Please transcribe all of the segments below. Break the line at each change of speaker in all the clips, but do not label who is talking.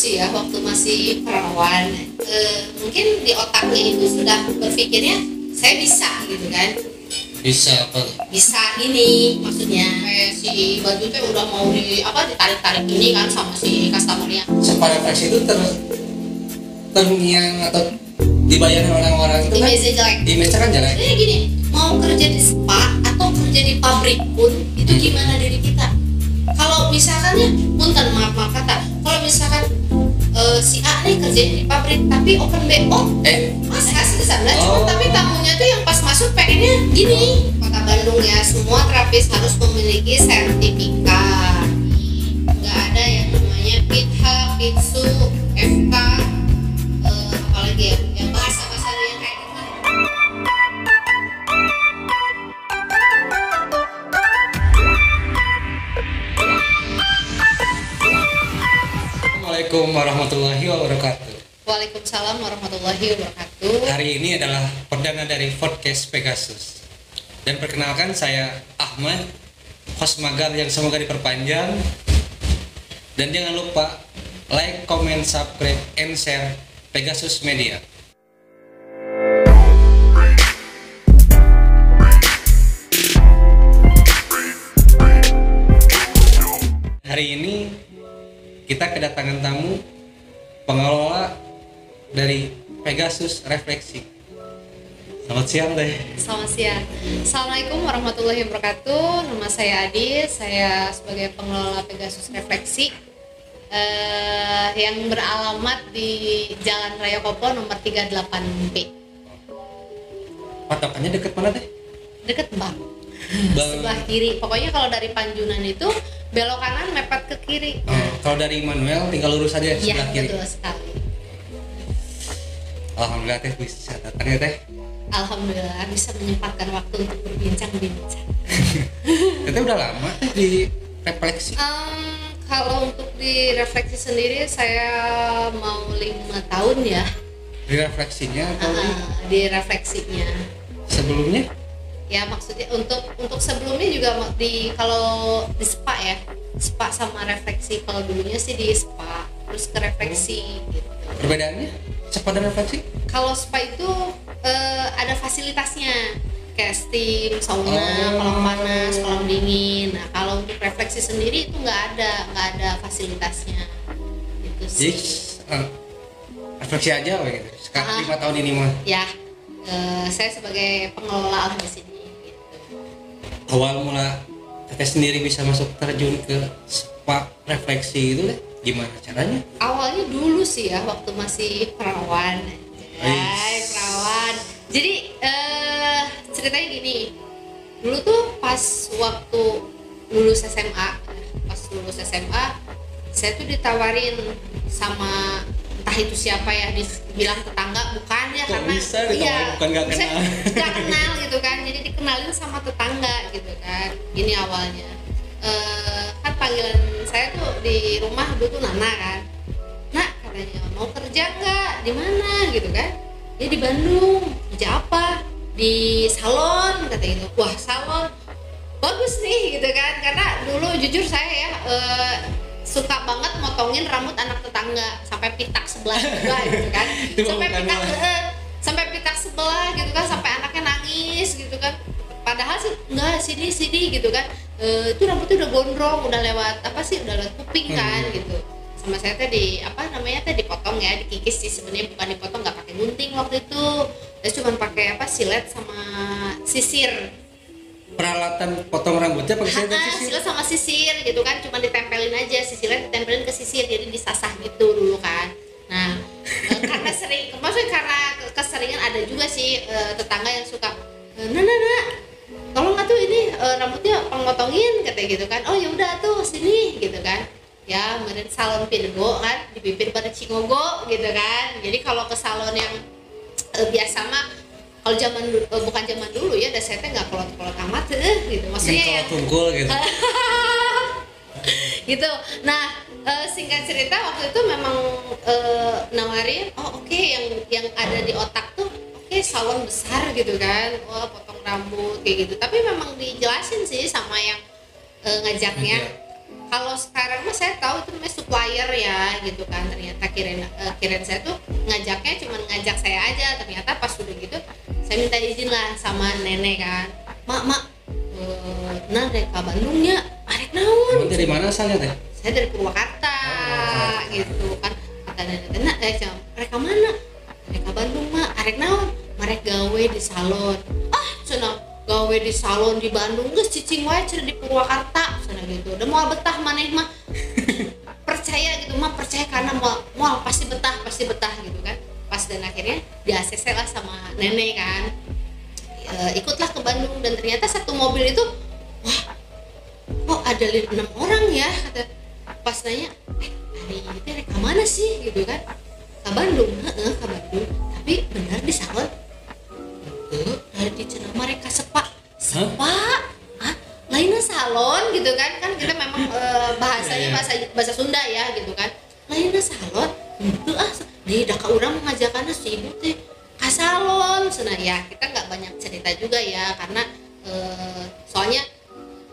sih ya waktu masih perawan, mungkin di otaknya itu sudah berpikirnya saya bisa gitu kan.
Bisa apa?
Bisa ini maksudnya kayak si baju teh udah mau ditarik-tarik ini kan sama si customernya.
Spa refleksi itu terngiang atau dibayar orang-orang itu kan
Image jelek.
image kan jelek.
Jadi gini, mau kerja di spa atau kerja di pabrik pun itu gimana diri kita. Kalau misalkan ya, punten maaf kata, kalau misalkan si A nih kerja di pabrik tapi open BO, masih hasil sana. Cuma tapi tamunya tuh yang pas masuk pengennya gini. Kota Bandung ya, semua terapis harus memiliki sertifikat. Nggak ada yang namanya PITHA, PITSU, FK, apalagi ya, yang bahasa-bahasa yang kayak gitu.
Assalamualaikum warahmatullahi wabarakatuh.
Waalaikumsalam warahmatullahi wabarakatuh.
Hari ini adalah perdana dari podcast Pegasus. Dan perkenalkan saya Ahmad, host magang yang semoga diperpanjang. Dan jangan lupa like, comment, subscribe, and share Pegasus Media. Hari ini kita kedatangan tamu pengelola dari Pegasus Refleksi. Selamat siang deh.
Selamat siang. Assalamualaikum warahmatullahi wabarakatuh. Nama saya Adi. Saya sebagai pengelola Pegasus Refleksi yang beralamat di Jalan Raya Kopo nomor 38B.
Patokannya deket mana deh?
Deket Bang. Sebelah kiri. Pokoknya kalau dari Panjunan itu belok kanan mepet ke kiri.
Kalau dari Immanuel tinggal lurus aja sebelah kiri.
Iya, betul sekali.
Alhamdulillah teh bisa datang ya teh.
Alhamdulillah bisa menyempatkan waktu untuk berbincang-bincang.
Kita udah lama teh di refleksi.
Kalau untuk di refleksi sendiri saya mau 5 tahun ya.
Di refleksinya atau
di refleksinya.
sebelumnya?
Ya maksudnya untuk sebelumnya juga kalau di spa ya, spa sama refleksi. Kalau dulunya sih di spa terus ke refleksi gitu.
Perbedaannya spa dan refleksi?
Kalau spa itu ada fasilitasnya kayak steam, sauna, kolam panas, kolam dingin. Nah kalau untuk refleksi sendiri itu nggak ada fasilitasnya gitu
Jadi
sih.
refleksi aja gitu. Sekarang 5 tahun ini mah.
Ya saya sebagai pengelola di sini.
Awal mula teteh sendiri bisa masuk terjun ke spa refleksi itu deh, gimana caranya?
Awalnya dulu sih ya waktu masih perawan. Perawan. Jadi ceritanya gini. Dulu tuh pas waktu lulus SMA, saya tuh ditawarin sama entah itu siapa ya, dibilang tetangga bukan ya.
Kok
karena
bisa ditawarin, bukan nggak kenal?
Nggak kenal gitu kan, jadi dikenalin sama tetangga gitu kan. Gini awalnya kan panggilan saya tuh di rumah dulu tuh Nana kan. Nak katanya mau kerja nggak, di mana gitu kan. Ya di Bandung. Kerja apa? Di salon kata gitu. Wah salon bagus nih gitu kan, karena dulu jujur saya ya suka banget motongin rambut anak tetangga sampai pitak sebelah juga gitu kan. sampai pitak sebelah gitu kan, sampai anaknya nangis gitu kan. Padahal sih enggak, sini gitu kan. Itu rambutnya udah gondrong, udah lewat kuping kan gitu. Sama saya tadi dipotong ya, dikikis sih sebenarnya, bukan dipotong, nggak pakai gunting waktu itu. Saya cuma pakai silet sama sisir.
Peralatan potong rambutnya pakai sisir?
Silet sama sisir gitu kan, cuma ditempelin aja, sisirnya ditempelin ke sisir, jadi disasah gitu dulu kan. Nah karena keseringan ada juga sih tetangga yang suka nah tolong nggak tuh ini rambutnya pengotongin katanya gitu kan. Oh ya udah tuh sini gitu kan. Ya meren salon Pirgo kan, di bibir pada Cingogo gitu kan. Jadi kalau ke salon yang biasa mah, kalau bukan zaman dulu ya, udah saya nggak kolot-kolot amat gitu. Maksudnya
yang tunggul gitu.
gitu. Nah singkat cerita waktu itu memang nawarin, oke, yang ada di otak tuh salon besar gitu kan. Potong rambut kayak gitu. Tapi memang dijelasin sih sama yang ngajaknya. Kalau sekarang mah saya tahu itu namanya supplier ya gitu kan, ternyata kirain saya tuh ngajaknya cuma ngajak saya aja, ternyata pas udah gitu saya minta izin lah sama nenek kan, mak nah dari ka Bandungnya arek naon.
Dari mana asalnya teh?
Saya dari Purwakarta gitu kan, kata nenek mereka mana, mereka Bandung mah arek naon, mereka gawe di salon. Cenah gawe di salon di Bandung geus cicing wae cenah di Purwakarta cenah gitu. Udah moal betah maneh mah. Percaya gitu mah, percaya karena moal pasti betah gitu kan. Pas dan akhirnya di ACC lah sama nenek kan. Ikutlah ke Bandung dan ternyata satu mobil itu wah kok ada 6 orang ya, kata pas nanya hari itu mereka mana sih gitu kan, ke Bandung, ke Bandung tapi benar di salon dari di cenah mereka sepa lainnya salon gitu kan kita memang bahasanya bahasa Sunda ya gitu kan, lainnya salon itu di daka urang mengajakannya si ibu teh ke salon cenah ya. Kita nggak banyak cerita juga ya karena soalnya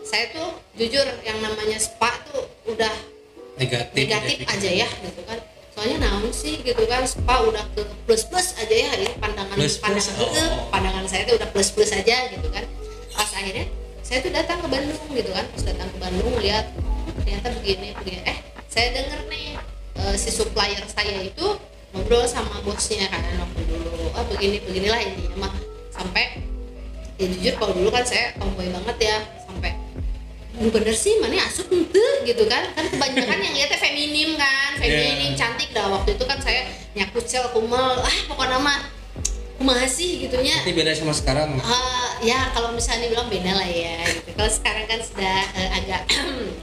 saya tuh jujur yang namanya spa tuh udah negatif aja ya gitu kan, soalnya naon sih gitu kan, spa udah ke plus aja ya, ini pandangan saya tuh udah plus aja gitu kan. Pas akhirnya saya tuh datang ke Bandung gitu kan, pas datang ke Bandung lihat ternyata begini saya denger nih si supplier saya itu ngobrol sama bosnya kan waktu dulu, beginilah intinya mah, sampai ya jujur kalau dulu kan saya tomboy banget ya, sampai bener sih mana asup ente gitu kan kebanyakan yang lihatnya feminim kan, cantik dah waktu itu kan saya nyakucel kumel pokoknya mah kumaha sih gitunya.
Tapi beda sama sekarang.
Ya kalau misalnya dibilang beda lah ya gitu. Kalau sekarang kan sudah agak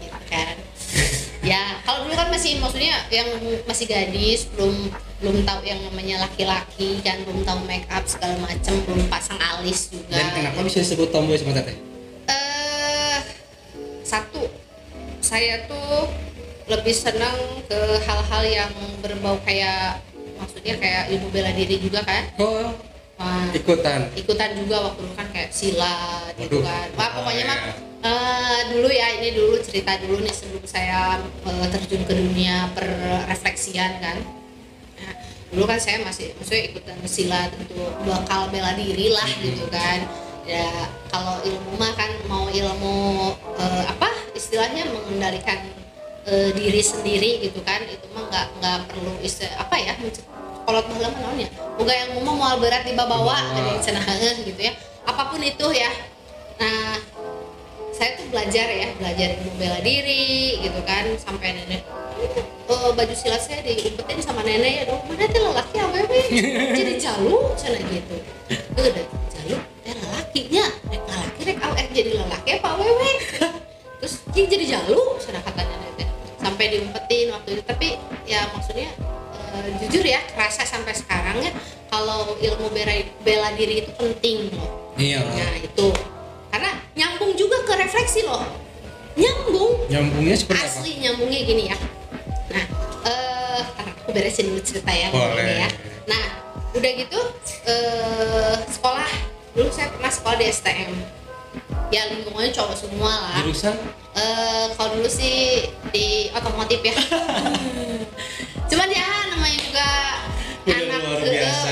gitu kan. Ya kalau dulu kan masih, maksudnya yang masih gadis, belum tahu yang namanya laki-laki kan, belum tahu make up segala macam, belum pasang alis juga.
Dan kenapa bisa disebut tomboy sama teteh?
Satu, saya tuh lebih senang ke hal-hal yang berbau kayak, maksudnya kayak ilmu bela diri juga kan. Ikutan juga waktu dulu kan kayak silat gitu kan. Pokoknya mah dulu ya, ini dulu cerita dulu nih sebelum saya terjun ke dunia perrefleksian kan. Nah, dulu kan saya maksudnya ikutan silat untuk bakal bela diri lah gitu kan. Ya kalau ilmu mah kan mau ilmu istilahnya mengendalikan diri sendiri gitu kan, itu mah nggak perlu kolot baheula mah naon ya, boga yang moal berat dibawa geuning cenah gitu ya, apapun itu ya. Nah saya tuh belajar ilmu bela diri gitu kan, sampai nenek baju silat saya diumpetin sama nenek ya, mana teh lelaki awewe jadi jalu cenah gitu. Udah jalu lelakinya rek awet jadi lelaki apa awewe, terus jadi jalu cenah katanya nenek, sampai diumpetin waktu itu. Tapi ya maksudnya jujur ya kerasa sampai sekarang ya kalau ilmu bela diri itu penting loh.
Iya.
Nah itu karena nyambung juga ke refleksi loh,
nyambungnya seperti
asli apa? Nyambungnya gini ya. Nah aku beresin dulu cerita ya.
Boleh.
Ya. Nah udah gitu sekolah dulu saya pernah sekolah di STM ya, lingkungannya cowok semua lah.
Jurusan?
Kalau dulu sih di otomotif ya. Cuman ya namanya juga anak
luar biasa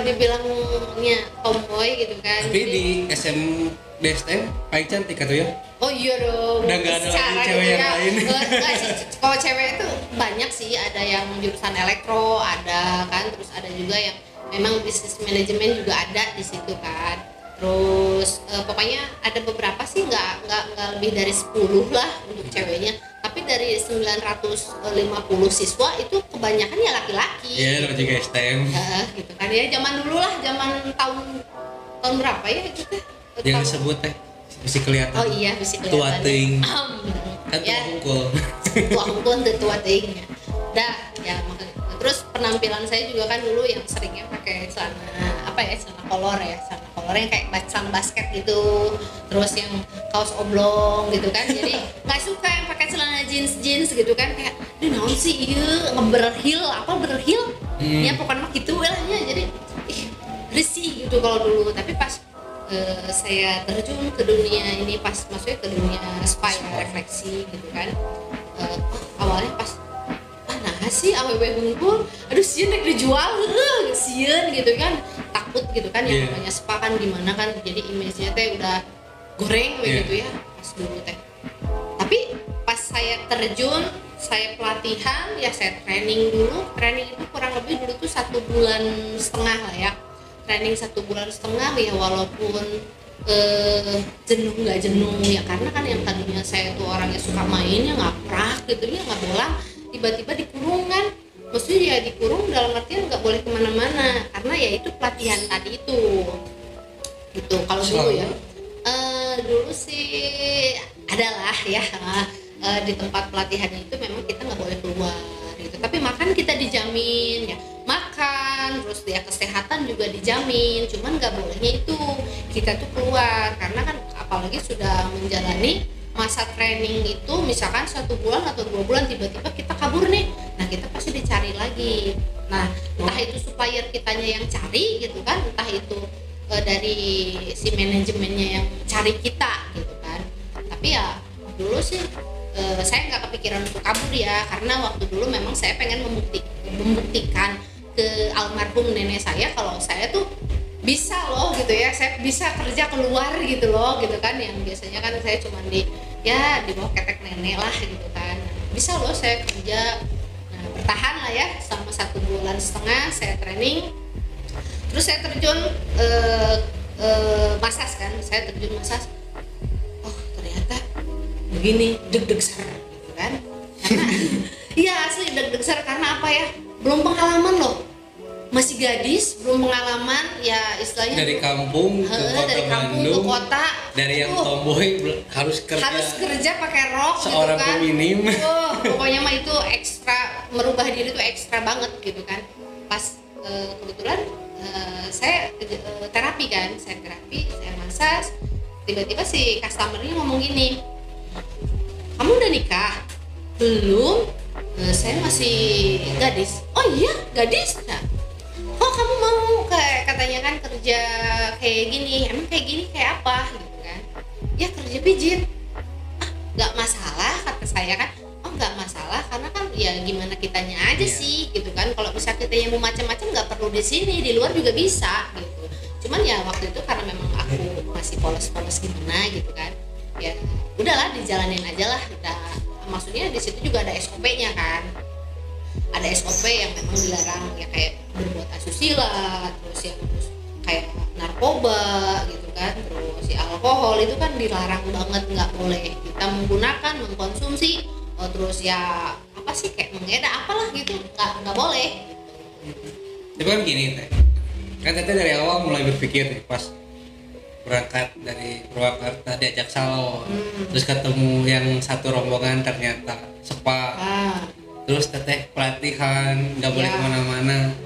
dibilangnya tomboy gitu kan.
Tapi di STM paling cantik atau ya?
Oh iya dong.
Udah gak ada lagi cewek yang lain.
Enggak sih, kalau cewek itu banyak sih, ada yang jurusan elektro, ada kan, terus ada juga yang memang bisnis manajemen juga ada di situ kan. Terus pokoknya ada beberapa sih, nggak lebih dari 10 lah untuk ceweknya. Tapi dari 950 siswa itu kebanyakan ya laki-laki.
Iya, gitu. Juga STM.
Gitu kan ya, zaman dulu lah, zaman tahun berapa ya gitu.
Yang disebut bisa kelihatan.
Oh iya, bisa kelihatan.
Tua teuing. Kan
ya,
tua
hungkul teu tua teuing ya. Dah, ya makanya. Terus penampilan saya juga kan dulu yang seringnya pakai celana kolor yang kayak celana basket gitu, terus yang kaos oblong gitu kan. Jadi nggak suka yang pakai celana jeans gitu kan, kayak naon sih ieu berhil ya pokoknya mah gitu lah ya. Jadi risih gitu kalau dulu. Tapi pas saya terjun ke dunia ini pas maksudnya ke dunia spa ya, refleksi gitu kan. Awalnya pas nah sih awewe hungkul aduh sieun rek dijual sieun gitu kan, takut gitu kan yang namanya spa kan gimana kan, jadi image-nya teh udah goreng begitu ya pas dulu teh. Tapi pas saya terjun, saya pelatihan ya, saya training dulu. Training itu kurang lebih dulu tuh 1,5 bulan lah ya, training 1,5 bulan ya, walaupun jenuh nggak jenuh ya, karena kan yang tadinya saya tuh orangnya suka mainnya ngaprak gitu ya, nggak bolang, tiba-tiba dikurung kan. Maksudnya ya dikurung dalam artian nggak boleh kemana-mana karena ya itu pelatihan tadi itu gitu. Kalau dulu ya dulu sih adalah ya di tempat pelatihan itu memang kita nggak boleh keluar gitu, tapi makan kita dijamin ya, makan terus ya kesehatan juga dijamin, cuman nggak bolehnya itu kita tuh keluar karena kan apalagi sudah menjalani masa training itu misalkan 1 bulan atau 2 bulan tiba-tiba kita kabur nih, nah kita pasti dicari lagi. Nah entah itu supplier kitanya yang cari gitu kan, entah itu dari si manajemennya yang cari kita gitu kan. Tapi ya dulu sih saya nggak kepikiran untuk kabur ya, karena waktu dulu memang saya pengen membuktikan ke almarhum nenek saya kalau saya tuh bisa loh gitu ya, saya bisa kerja keluar gitu loh gitu kan, yang biasanya kan saya cuma di bawah ketek nenek lah gitu kan, bisa loh saya kerja. Nah bertahan lah ya selama 1,5 bulan saya training, terus saya terjun masas kan, saya terjun masas. Oh ternyata begini, deg-deg ser gitu kan, karena iya asli deg-deg ser karena apa ya, belum pengalaman loh, masih gadis, belum pengalaman ya istilahnya
dari kampung ke kota
dari kampung
Bandung,
ke kota,
dari yang tomboy harus
kerja pakai rok
seorang
gitu kan,
feminim.
Pokoknya mah itu ekstra, merubah diri itu ekstra banget gitu kan. Pas kebetulan saya terapi kan, saya massage, tiba-tiba si customernya ngomong gini, kamu udah nikah? Belum. Saya masih gadis. Oh iya gadis? Nah, oh kamu mau kayak katanya kan kerja kayak gini, emang kayak gini kayak apa gitu kan? Ya kerja pijit. Nggak masalah kata saya kan. Oh nggak masalah karena kan ya gimana kitanya aja sih gitu kan. Kalau bisa kita yang mau macam-macam nggak perlu di sini, di luar juga bisa gitu. Cuman ya waktu itu karena memang aku masih polos-polos gimana gitu kan, ya udahlah dijalanin aja lah. Maksudnya di situ juga ada SOP-nya kan, ada SOP yang memang dilarang ya, kayak berbuat asusila, terus yang kayak narkoba gitu kan, terus si alkohol itu kan dilarang banget, nggak boleh kita menggunakan, mengkonsumsi, terus ya apa sih kayak mengedar apalah gitu, nggak boleh.
Tapi kan gini teh, kan teteh dari awal mulai berpikir nih pas berangkat dari Purwakarta diajak salon, terus ketemu yang satu rombongan ternyata spa, terus teteh pelatihan nggak boleh kemana-mana,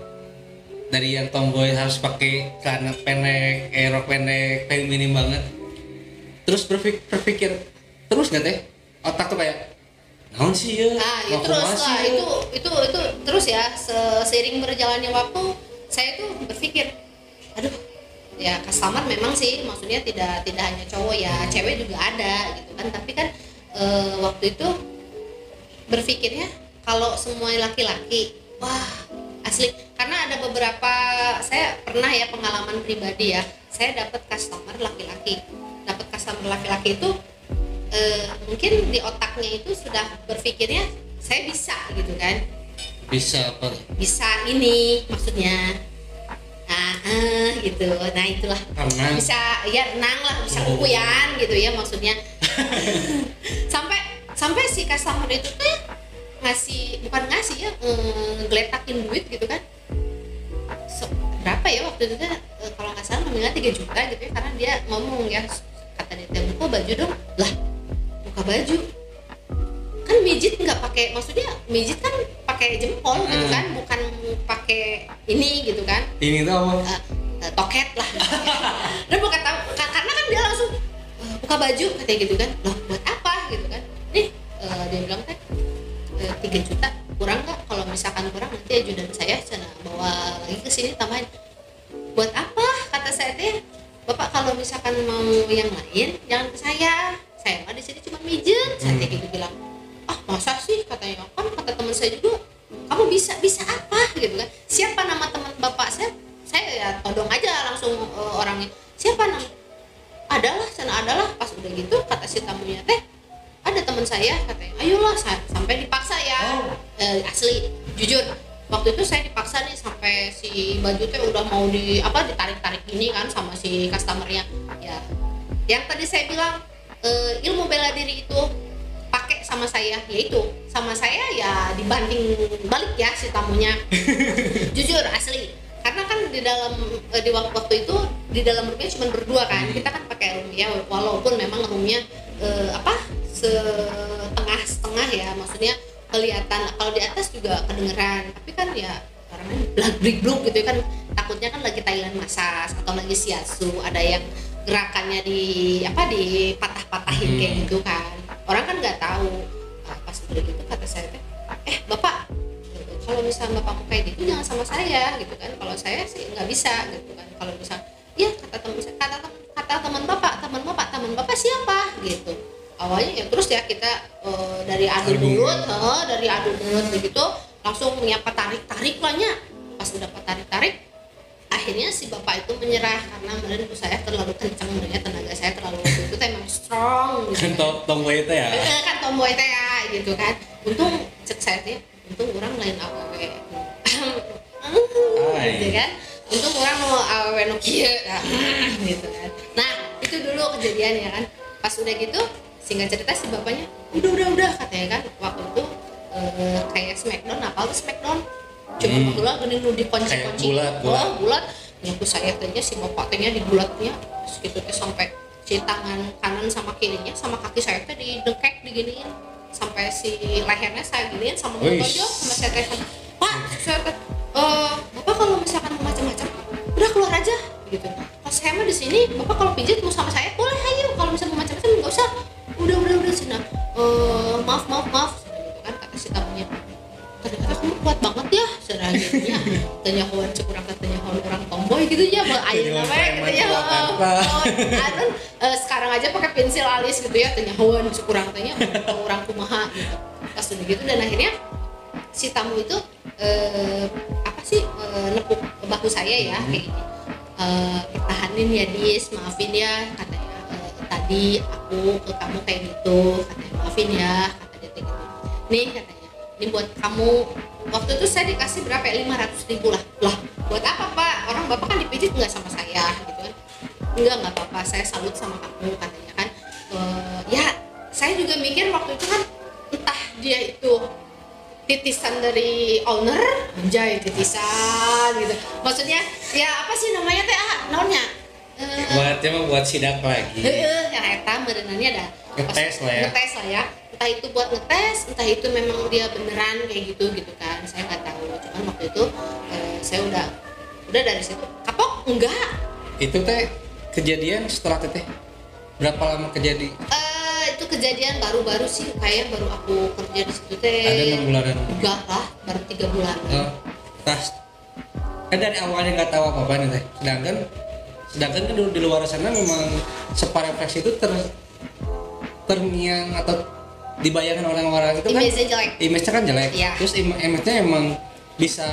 dari yang tomboy harus pakai celana pendek, rok pendek, feminim banget, terus berpikir terus nggak teh, otak tuh kayak naon sih ya,
ya terus lah itu terus ya, seiring berjalannya waktu saya tuh berpikir, aduh ya customer memang sih, maksudnya tidak hanya cowok ya, cewek juga ada gitu kan, tapi kan waktu itu berpikirnya kalau semua laki-laki, wah asli, karena ada beberapa, saya pernah ya pengalaman pribadi ya, saya dapat customer laki-laki itu mungkin di otaknya itu sudah berpikirnya saya bisa gitu kan,
bisa apa?
Bisa ini maksudnya. Gitu, nah itulah renang. Bisa ya renang lah, bisa kukuyan gitu ya maksudnya. sampai si customer itu tuh bukan ngasih ya, ngeletakin duit gitu kan, berapa ya waktu itu kalau nggak salah nominal 3 juta gitu ya, karena dia ngomong ya, kata dia buka baju dong, lah buka baju kan mijit nggak pakai, maksudnya mijit kan pakai jempol gitu kan, bukan pakai ini gitu kan,
ini tuh apa?
Toket lah dan bukan tahu karena kan dia langsung buka baju katanya gitu kan, loh buat apa gitu kan, nih dia bilang teh 3 juta kurang nggak, kalau misalkan kurang nanti ajudan saya sana bawa lagi ke sini tambahin. Buat apa kata saya teh, Bapak kalau misalkan mau yang lain jangan ke saya mah di sini cuma mijet. Saya gitu bilang, ah masa sih, katanya kan kata teman saya juga kamu bisa apa gitu kan, siapa nama teman bapak. Saya ya todong aja langsung orangnya, siapa nama, adalah pas udah gitu kata si tamunya teh, ada teman saya katanya, ayolah. Sampai dipaksa ya. Asli jujur waktu itu saya dipaksa nih, sampai si baju teh udah mau ditarik gini kan sama si customernya ya. Yang tadi saya bilang ilmu bela diri itu pakai sama saya, yaitu sama saya ya dibanting balik ya si tamunya. Jujur asli, karena kan di waktu itu di dalam roomnya cuma berdua kan, kita kan pakai room ya, walaupun memang roomnya setengah ya, maksudnya kelihatan kalau di atas juga kedengeran, tapi kan ya karena blak-blak gitu kan, takutnya kan lagi Thailand massage atau lagi shiatsu, ada yang gerakannya dipatah-patahin kayak gitu kan, orang kan nggak tahu. Pas udah gitu kata saya teh, bapak kalau misalnya bapak mau kayak gitu jangan sama saya gitu kan, kalau saya sih nggak bisa gitu kan. Kalau misal ya kata teman bapak siapa gitu. Awalnya ya terus ya kita dari adu mulut begitu langsung nyapa tarik lahnya. Pas udah tarik akhirnya si bapak itu menyerah karena menurut saya terlalu kencang, tenaga saya terlalu itu emang strong gitu
kan. Tomboy itu ya
kan tomboy teh ya gitu kan. Untung cek saya teh, untung orang lain aww gitu kan, untung orang mau aww Nokia gitu kan. Nah itu dulu kejadian ya kan. Pas udah gitu singkat cerita si bapaknya udah katanya kan, waktu itu kayak Smackdown, apa tuh Smackdown cuma bola gini nu dikunci-kunci bulat nyaku saya tehnya si bapak tehnya dibulatnya segitu teh sampai si tangan kanan sama kirinya sama kaki saya teh didekek diginiin sampai si lehernya saya giniin sama tonjok sama saya teh, pak saya teh bapak kalau misalkan mau macam-macam udah keluar aja gitu. Pas saya mah di sini bapak kalau pijit mau sama saya boleh, ayo kalau misalkan mau macam-macam nggak usah, udah sini maaf gitu kan kata si tamunya. Ternyata kamu kuat banget ya seraganya, tanya kawan sekurang katanya orang tomboy gitu ya, ayo namanya katanya sekarang aja pakai pensil alis gitu ya, tanya kawan sekurang tanya orang kumaha gitu. Pas udah gitu dan akhirnya si tamu itu nepuk bahu saya ya kayak gini, pertahanin ya Dis, maafin ya katanya, tadi aku ke kamu kayak gitu katanya, maafin ya kata dia gitu. Nih katanya, ini buat kamu. Waktu itu saya dikasih berapa ya, 500.000 lah. Buat apa pak, orang bapak kan dipijit nggak sama saya gitu kan. Nggak apa-apa, saya salut sama kamu katanya kan. Ya saya juga mikir waktu itu kan, entah dia itu titisan dari owner, anjay titisan gitu, maksudnya ya apa sih namanya teh naonnya
buat sidak lagi
yang eta merenannya ada
ngetes lah
ya, entah itu buat ngetes, entah itu memang dia beneran kayak gitu kan, saya nggak tahu. Cuman waktu itu saya udah dari situ kapok enggak. Itu
teh kejadian setelah teh berapa lama kejadian?
Itu kejadian baru sih, kayak baru aku kerja di situ teh
ada 6 bulanan
enggak lah, baru 3 bulan.
Kan dari awalnya nggak tahu apa-apa nih teh, sedangkan kan di luar sana memang separefleksi itu terngiang atau dibayangkan orang-orang itu kan image-nya kan jelek ya. Terus image-nya emang bisa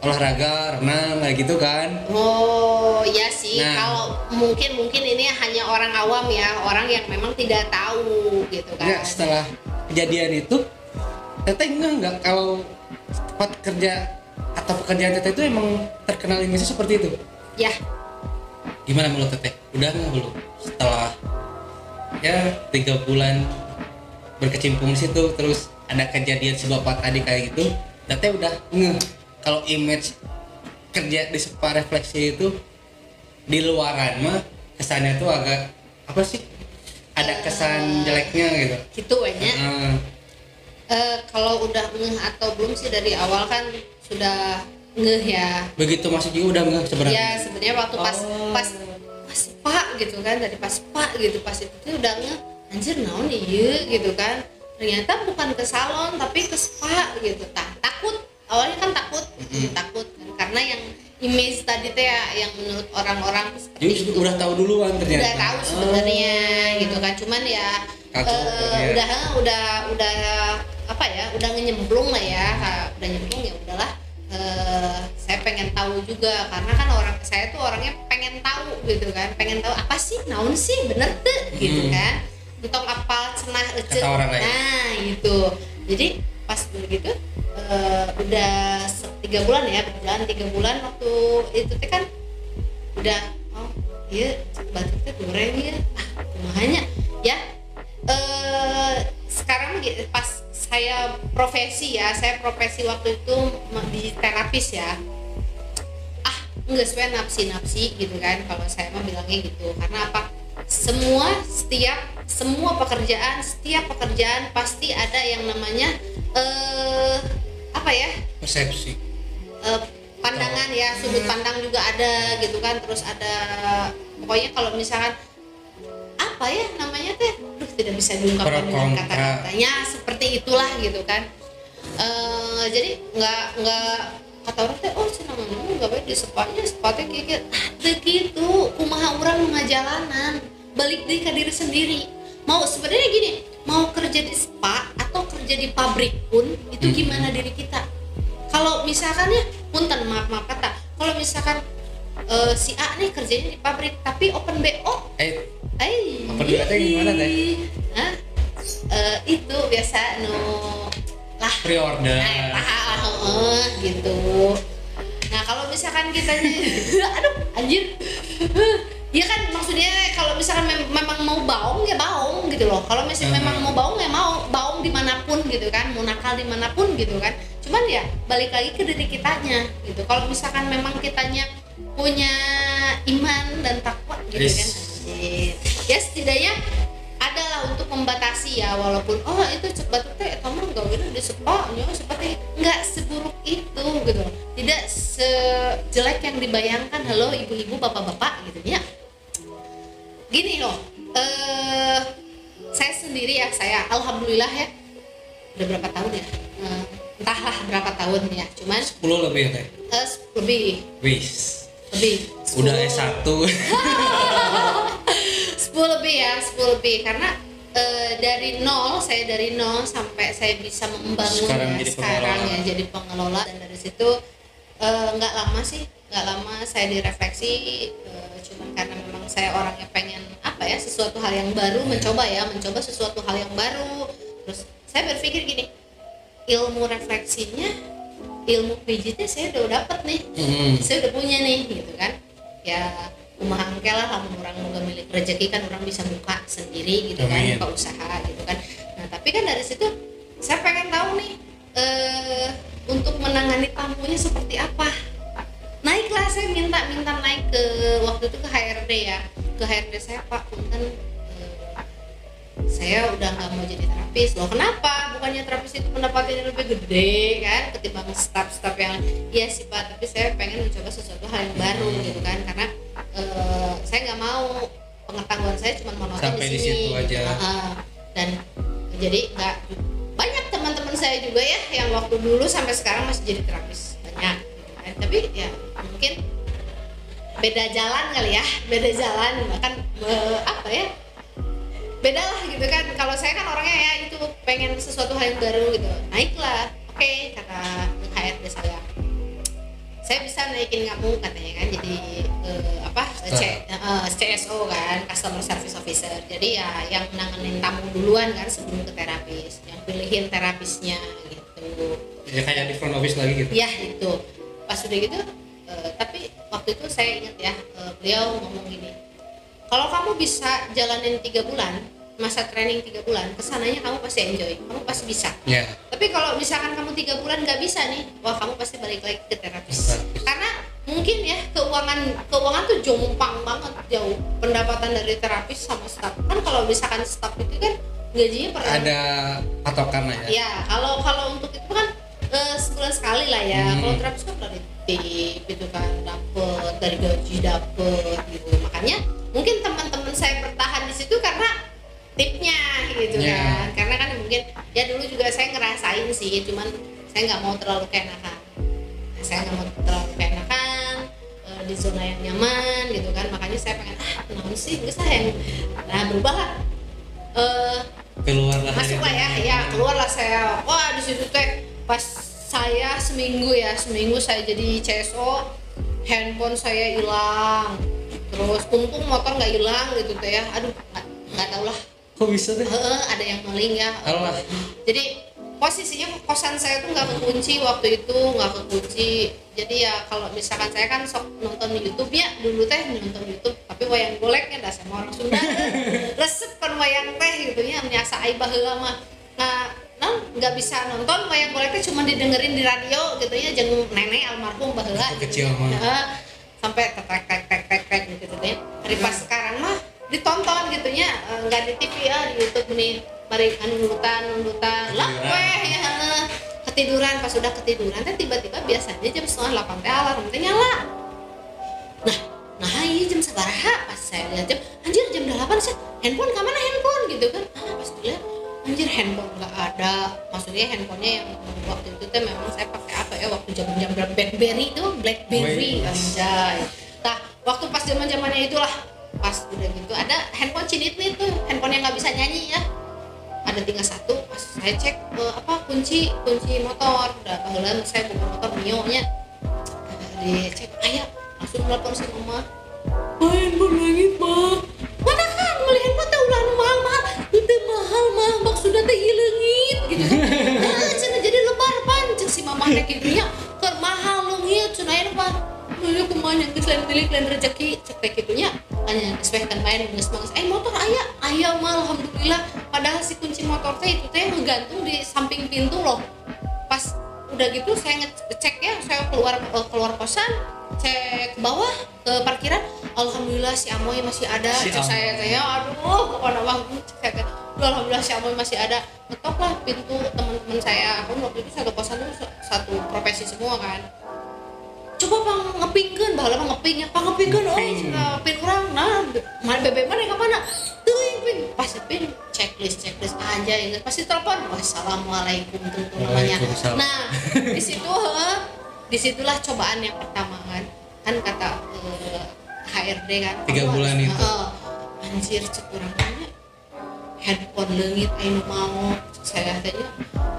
olahraga, renang kayak gitu kan.
Oh iya sih, kalau mungkin ini hanya orang awam ya, orang yang memang tidak tahu gitu kan.
Ya, setelah kejadian itu teteh enggak kalau tempat kerja atau pekerjaan teteh itu emang terkenal image seperti itu
ya.
Gimana menurut teteh, udah nggak belum setelah ya 3 bulan berkecimpung di situ, terus ada kejadian si bapak tadi kayak gitu, teteh udah kalau image kerja di Spa Refleksi itu di luaran mah kesannya tuh agak apa sih, ada kesan jeleknya gitu
aja. Kalau udah atau belum sih dari awal kan sudah ya.
Begitu masuk juga udah sebenarnya.
Ya sebenarnya waktu pas Spa gitu kan, dari pas Spa gitu, pas itu tuh udah anjir naon ieu gitu kan. Ternyata bukan ke salon tapi ke Spa gitu. Takut awalnya kan takut kan, karena image tadi teh ya, yang menurut orang-orang
Jadi udah tahu duluan ternyata.
udah tahu sebenarnya gitu kan, cuman ya udah apa ya, udah nyemplung lah ya, udah nyemplung ya udahlah. Saya pengen tahu juga karena kan saya tuh orangnya pengen tahu gitu kan, pengen tahu apa sih naon sih bener tuh gitu kan, entong apal cenah ecet, nah gitu. Jadi pas begitu udah 3 bulan ya, berjalan 3 bulan waktu itu teh kan udah iya batuk teh goreng ya kumahanya ya. Sekarang pas saya profesi waktu itu di terapis ya, nggak sesuai nafsi gitu kan, kalau saya mah bilangnya gitu. Karena apa, semua setiap pekerjaan pasti ada yang namanya apa ya,
persepsi,
pandangan ya, sudut pandang juga ada gitu kan. Terus ada pokoknya kalau misalkan apa ya namanya teh, tidak bisa diungkapkan dengan kata-katanya, seperti itulah gitu kan. Jadi nggak kata orang teh, senang nggak baik di sepatnya kayak gitu. Kumaha orang ngajalanan balik deh ke diri sendiri. Mau sebenarnya gini, mau kerja di spa atau kerja di pabrik pun itu gimana diri kita. Kalau misalkan ya punten maaf kata, kalau misalkan si A nih kerjanya di pabrik tapi open BO,
open BO teh gimana teh?
Itu biasa lah
pre-order.
Gitu. Nah kalau misalkan kita aduh anjir, ya kan maksudnya kalau misalkan memang mau baung ya baung gitu loh. Kalau misalnya memang mau baung ya mau baung dimanapun gitu kan, mau nakal dimanapun gitu kan. Cuman ya balik lagi ke diri kitanya gitu. Kalau misalkan memang kitanya punya iman dan takwa gitu kan, ya setidaknya adalah untuk membatasi ya, walaupun itu cepat teh kamu nggak gitu di sepanya seperti nggak seburuk itu gitu, tidak sejelek yang dibayangkan. Halo ibu-ibu bapak-bapak gitu ya. Gini loh, saya sendiri ya, saya alhamdulillah ya udah berapa tahun ya, entahlah berapa tahun ya, cuman
10 lebih ya teh?
lebih
udah S1
10 lebih karena dari nol sampai saya bisa membangun sekarang ya jadi pengelola. Dan dari situ nggak lama saya direfleksi, cuman karena memang saya orangnya pengen sesuatu hal yang baru, mencoba sesuatu hal yang baru. Terus saya berpikir gini, ilmu refleksinya, ilmu pijitnya saya udah dapet nih, saya udah punya nih gitu kan ya. Kumaha engke lah, lamun orang boga milik rezeki kan orang bisa buka sendiri gitu kan, buka usaha gitu kan. Nah tapi kan dari situ saya pengen tahu nih untuk menangani tamunya seperti apa. Naiklah saya minta naik ke waktu itu ke HRD ya, ke HRD saya, Pak punten saya udah nggak mau jadi terapis loh. Kenapa? Bukannya terapis itu pendapatannya lebih gede kan ketimbang staff yang iya sih Pak, tapi saya pengen mencoba sesuatu hal yang baru gitu kan, karena saya nggak mau pengetahuan saya cuma monoton di sini
aja.
Dan jadi nggak banyak teman-teman saya juga ya yang waktu dulu sampai sekarang masih jadi terapis banyak gitu kan. Tapi ya mungkin beda jalan kali ya, bahkan beda lah gitu kan. Kalau saya kan orangnya ya itu pengen sesuatu hal yang baru gitu. Naiklah, oke, kata HRD saya bisa naikin kamu katanya kan, jadi CSO kan, Customer Service Officer. Jadi ya yang nanganin tamu duluan kan sebelum ke terapis, yang pilihin terapisnya gitu.
Ya kayak di front office lagi gitu.
Ya itu. Pas udah gitu, tapi waktu itu saya ingat ya, beliau ngomong gini, kalau kamu bisa jalanin 3 bulan, masa training 3 bulan, kesananya kamu pasti enjoy, kamu pasti bisa.
Yeah.
Tapi kalau misalkan kamu 3 bulan nggak bisa nih, wah kamu pasti balik lagi ke terapis. Karena mungkin ya keuangan tuh jompang banget jauh pendapatan dari terapis sama staff. Kan kalau misalkan staff itu kan gajinya per
ada patokan lah ya.
Ya kalau untuk itu kan sebulan sekali lah ya. Kalau terapis kan dari tip itu kan dapet, dari gaji dapet gitu. Makanya mungkin teman-teman saya bertahan di situ karena tipnya gitu kan. Karena kan mungkin ya dulu juga saya ngerasain sih, cuman saya nggak mau terlalu keenakan. di zona yang nyaman gitu kan, makanya saya pengen naon sih geus yang berubah lah.
Keluar lah
Masuk lah ya keluar lah saya. Wah di situ teh pas saya seminggu saya jadi CSO, handphone saya hilang, terus untung motor nggak hilang gitu teh ya. Aduh nggak tahu lah
kok bisa deh.
ada yang maling ya.
Allah.
Jadi posisinya kosan saya tuh nggak kekunci waktu itu, nggak kekunci. Jadi ya kalau misalkan saya kan sok nonton di YouTube ya, dulu teh nonton YouTube, tapi wayang goleknya dah sama orang Sunda resep kan wayang teh gitu ya, nyasa ai baheula mah. Nah nggak bisa nonton wayang golek teh cuma didengerin di radio gitu ya, jeung nenek almarhum baheula
kecil mah
sampai tek gitu ya. Hari pas sekarang mah ditonton gitu ya, nggak di TV ya, di YouTube nih bari nundutan lah weh ya ketiduran. Pas udah ketiduran teh tiba-tiba biasanya jam 7:30 teh alarm teh nyala. Nah iya jam sabaraha pas saya lihat jam, anjir jam 8 sih, handphone kemana handphone gitu kan. Pas dilihat anjir handphone nggak ada, maksudnya handphonenya yang waktu itu teh memang saya pakai apa ya, waktu zaman BlackBerry itu BlackBerry anjay. Nah waktu pas zaman-zamannya itulah, pas udah gitu ada handphone cinit-nit tuh, handphone yang nggak bisa nyanyi ya, ada tinggal satu. Pas saya cek kunci motor, udah baheula saya buka motor Mio nya, dicek ayah langsung telepon si mama, handphone langit mah mana kan beli handphone teh ulah mahal itu mahal mah maksudnya teh ileungit gitu kan. Cenah jadi lebar pan cek si mama teh kitu nya keur mahal leungit cenah aya mah nu kumaha nya geus lain rezeki cek teh kitu nya. Hanya disesuaikan main geus mangsa motor aya mah alhamdulillah. Padahal si kunci motor teh itu teh ngegantung di samping pintu loh. Pas udah gitu saya ngecek ya, saya keluar kosan, cek ke bawah ke parkiran, alhamdulillah si Amoy masih ada. Cek saya teh aduh pokoknya banget cek saya, alhamdulillah si Amoy masih ada. Ngetok lah pintu teman-teman saya, aku waktu itu satu kosan tuh satu profesi semua kan. Coba bang ngepingkeun, baheula mah ngeping ya, ngepingkeun pin urang nah mana bebek mana ka mana teuing pin, pas pin checklist aja ingat pasti telepon wassalamualaikum tuh namanya. Nah disitulah cobaan yang pertama kan kata HRD kan
3 bulan itu
anjir cek urang tanya handphone leungit anu mau saya tanya,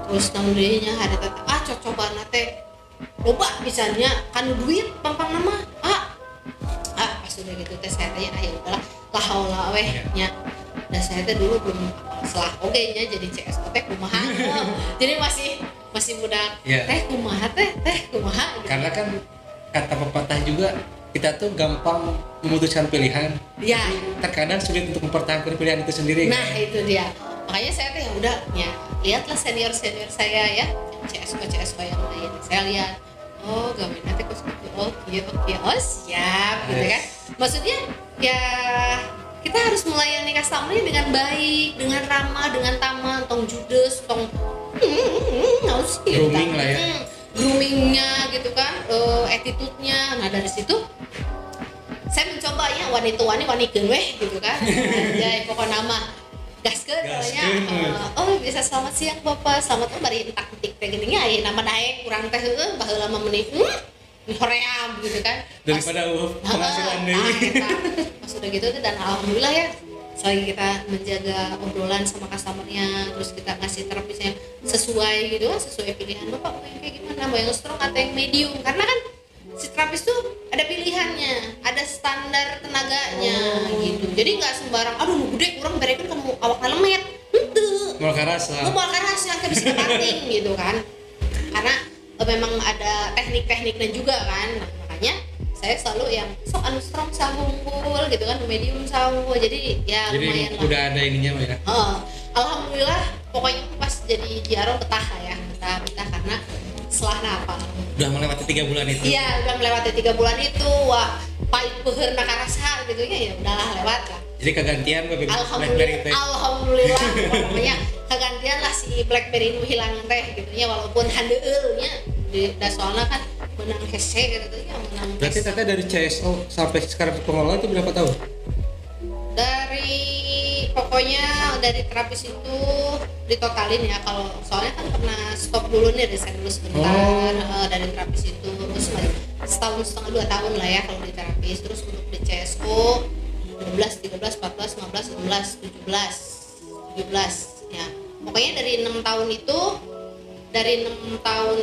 terus namun dinya ada tata cobaan teh loba misalnya kan duit pampang nama pas udah gitu teh saya tanya ayo udahlah lah haula weh nya. Dan saya teh dulu belum selah nya jadi CSO teh kumaha jadi masih muda teh kumaha teh kumaha gitu.
Karena kan kata pepatah juga kita tuh gampang memutuskan pilihan
ya,
terkadang sulit untuk mempertahankan pilihan itu sendiri.
Nah kan? Itu dia, makanya saya teh ya udah ya lihatlah senior saya ya CSO yang lain, saya lihat oh gawe nanti kok seperti oh siap gitu kan. Maksudnya ya kita harus melayani customer-nya dengan baik, dengan ramah, dengan taman, tong judes, tong harus gitu
grooming lah ya,
groomingnya gitu kan, attitude-nya. Nah dari situ saya mencoba ya wanikeun weh gitu kan. Ya pokoknya nama gaskeun oh bisa selamat siang Bapak, selamat bari entak-entik teh geuning aya nama daek kurang teh baheula mah meuni hoream gitu kan
daripada penghasilan deui.
Pas udah gitu tuh, dan alhamdulillah ya selagi kita menjaga obrolan sama customer-nya, terus kita ngasih terapisnya sesuai gitu kan, sesuai pilihan Bapak mau yang kayak gimana, mau yang strong atau yang medium, karena kan si terapis tuh ada pilihannya, ada standar tenaganya gitu. Jadi nggak sembarang aduh nu gede kurang berekeun kamu awak lemet henteu
moal karasa
kayak bisa ketanting gitu kan, karena memang ada teknik-tekniknya juga kan. Nah, makanya saya selalu yang sok anu strong sahunggul gitu kan, medium sahunggul, jadi ya lumayan lah.
Udah ada ininya ya.
Alhamdulillah pokoknya pas jadi JRO betah karena setelah apa
udah melewati 3 bulan itu.
Iya udah melewati 3 bulan itu, wah pahit peher nakarasa gitu ya udahlah lewat lah.
Jadi kegantian
BlackBerry itu. Alhamdulillah pokoknya kegantian lah si BlackBerry itu hilang teh gitu ya, walaupun handeueulnya da soalnya kan menang hese gitu ya, menang.
Berarti teteh dari CSO sampai sekarang pengelola itu berapa tahun?
Pokoknya dari terapis itu ditotalin ya, kalau soalnya kan pernah stop dulu nih, resign dulu sebentar dari terapis itu, terus setahun setengah 2 tahun lah ya kalau di terapis. Terus untuk di CSO 12, 13, 14, 15, 16, 17 ya, pokoknya dari 6 tahun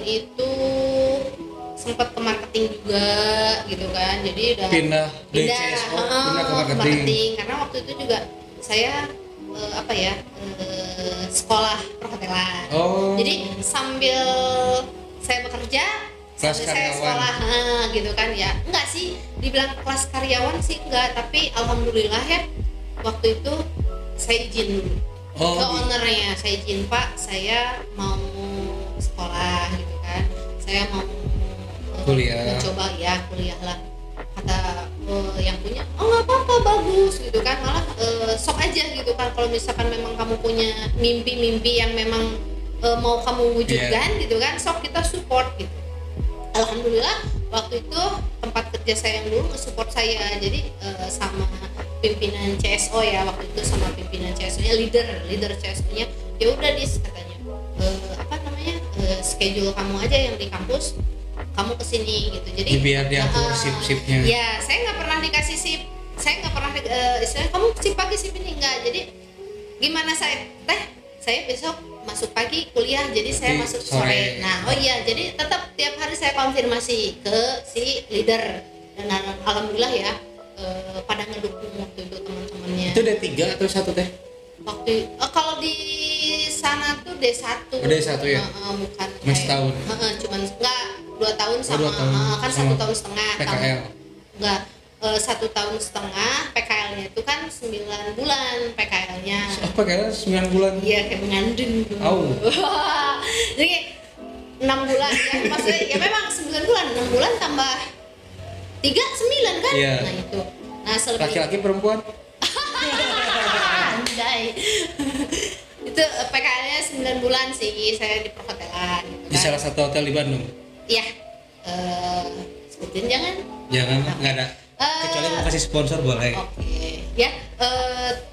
itu, sempat ke marketing juga gitu kan, jadi udah
pindah CSO pindah ke marketing.
Karena waktu itu juga saya sekolah perhotelan. Jadi sambil saya bekerja
kelas
sambil saya sekolah gitu kan ya. Enggak sih dibilang kelas karyawan sih enggak, tapi alhamdulillah ya waktu itu saya izin dulu ke ownernya, saya izin, Pak saya mau sekolah gitu kan, saya mau mencoba ya kuliah lah. Kata yang punya, oh nggak apa-apa, bagus gitu kan, malah sok aja gitu kan, kalau misalkan memang kamu punya mimpi-mimpi yang memang mau kamu wujudkan gitu kan, sok kita support gitu. Alhamdulillah waktu itu tempat kerja saya yang dulu nge-support saya, jadi sama pimpinan CSO ya waktu itu, sama pimpinan CSO-nya, leader CSO-nya, ya udah katanya schedule kamu aja yang di kampus, kamu kesini gitu. Jadi
biar diatur sip-sipnya.
Ya saya nggak pernah dikasih sip, saya nggak pernah istilahnya kamu sip pagi sip ini enggak. Jadi gimana saya besok masuk pagi kuliah, jadi saya masuk sore. Nah jadi tetap tiap hari saya konfirmasi ke si leader, dan alhamdulillah ya pada ngedukung waktu itu teman-temannya.
Itu D3 atau 1 teh?
Waktu kalau di sana tuh D1.
D1 ya?
Bukan
masih tahun?
Cuman enggak 2 tahun sama, kan 1 tahun setengah
PKL.
Enggak, 1 tahun setengah, PKL-nya itu kan 9 bulan PKL-nya.
PKL 9 bulan?
Iya, kayak mengandung. Jadi 6 bulan ya, maksudnya ya memang 9 bulan, 6 bulan tambah 3, 9 kan?
Iya.
Nah itu. Nah
laki-laki perempuan?
Anjay. Itu PKL-nya 9 bulan sih, saya di perhotelan gitu kan.
Di salah satu hotel di Bandung?
Iya. Sebutin jangan?
Jangan, nggak ada. Kecuali mau kasih sponsor boleh.
Oke. Ya,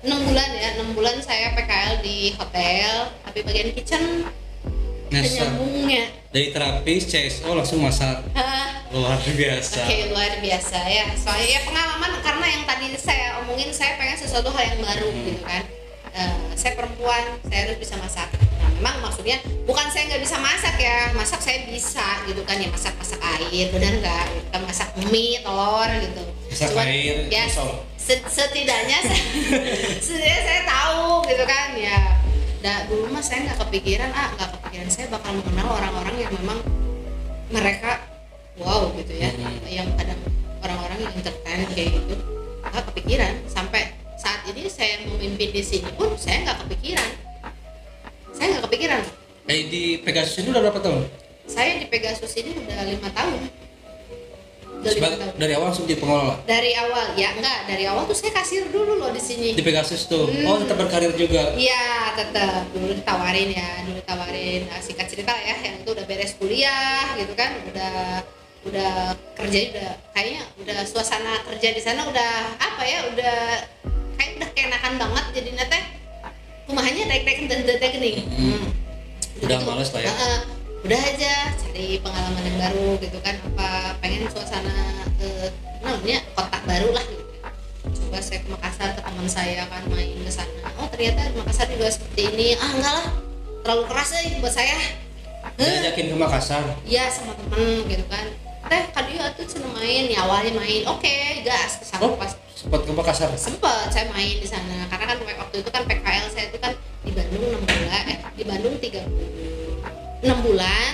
6 bulan ya, 6 bulan saya PKL di hotel, tapi bagian kitchen penyambungnya.
Dari terapis CSO langsung masak. Luar biasa.
Oke, luar biasa ya. Soalnya ya pengalaman, karena yang tadi saya omongin, saya pengen sesuatu hal yang baru gitu kan. Saya perempuan, saya harus bisa masak. Nah, memang maksudnya bukan saya nggak bisa masak ya, masak saya bisa gitu kan ya, masak air, benar nggak? Kita masak mie, telur gitu.
Masak air,
ya, setidaknya saya tahu gitu kan ya. Dulu mah saya nggak kepikiran saya bakal mengenal orang-orang yang memang mereka wow gitu ya, yang kadang orang-orang yang entertain kayak gitu, nggak kepikiran. Sampai saat ini saya memimpin di sini pun saya nggak kepikiran.
Di Pegasus ini udah berapa tahun?
Saya di Pegasus ini udah 5 tahun.
Dari awal langsung jadi pengelola? Dari
awal tuh saya kasir dulu loh di sini.
Di Pegasus tuh? Tetap berkarir juga?
Iya, tetap. Dulu ditawarin. Nah, singkat cerita ya, yang itu udah beres kuliah gitu kan, udah kerja, udah suasana kerja di sana udah udah keenakan banget, jadi teh kumahannya naik-naik dan gini.
Udah males lah ya.
Udah aja cari pengalaman yang baru gitu kan, pengen suasana kota baru lah gitu. Coba saya ke Makassar, ke teman saya kan main ke sana. Oh ternyata Makassar juga seperti ini. Enggak lah, terlalu keras buat saya.
Diajakin ke Makassar? Iya,
sama temen gitu kan. Kadieu atuh cenah main, ya awalnya main. Oke, gas ke sana pas.
Sempat ke Makassar?
Sempat, saya main di sana. Karena kan waktu itu kan PKL saya itu kan di Bandung 6 bulan, di Bandung 6 bulan,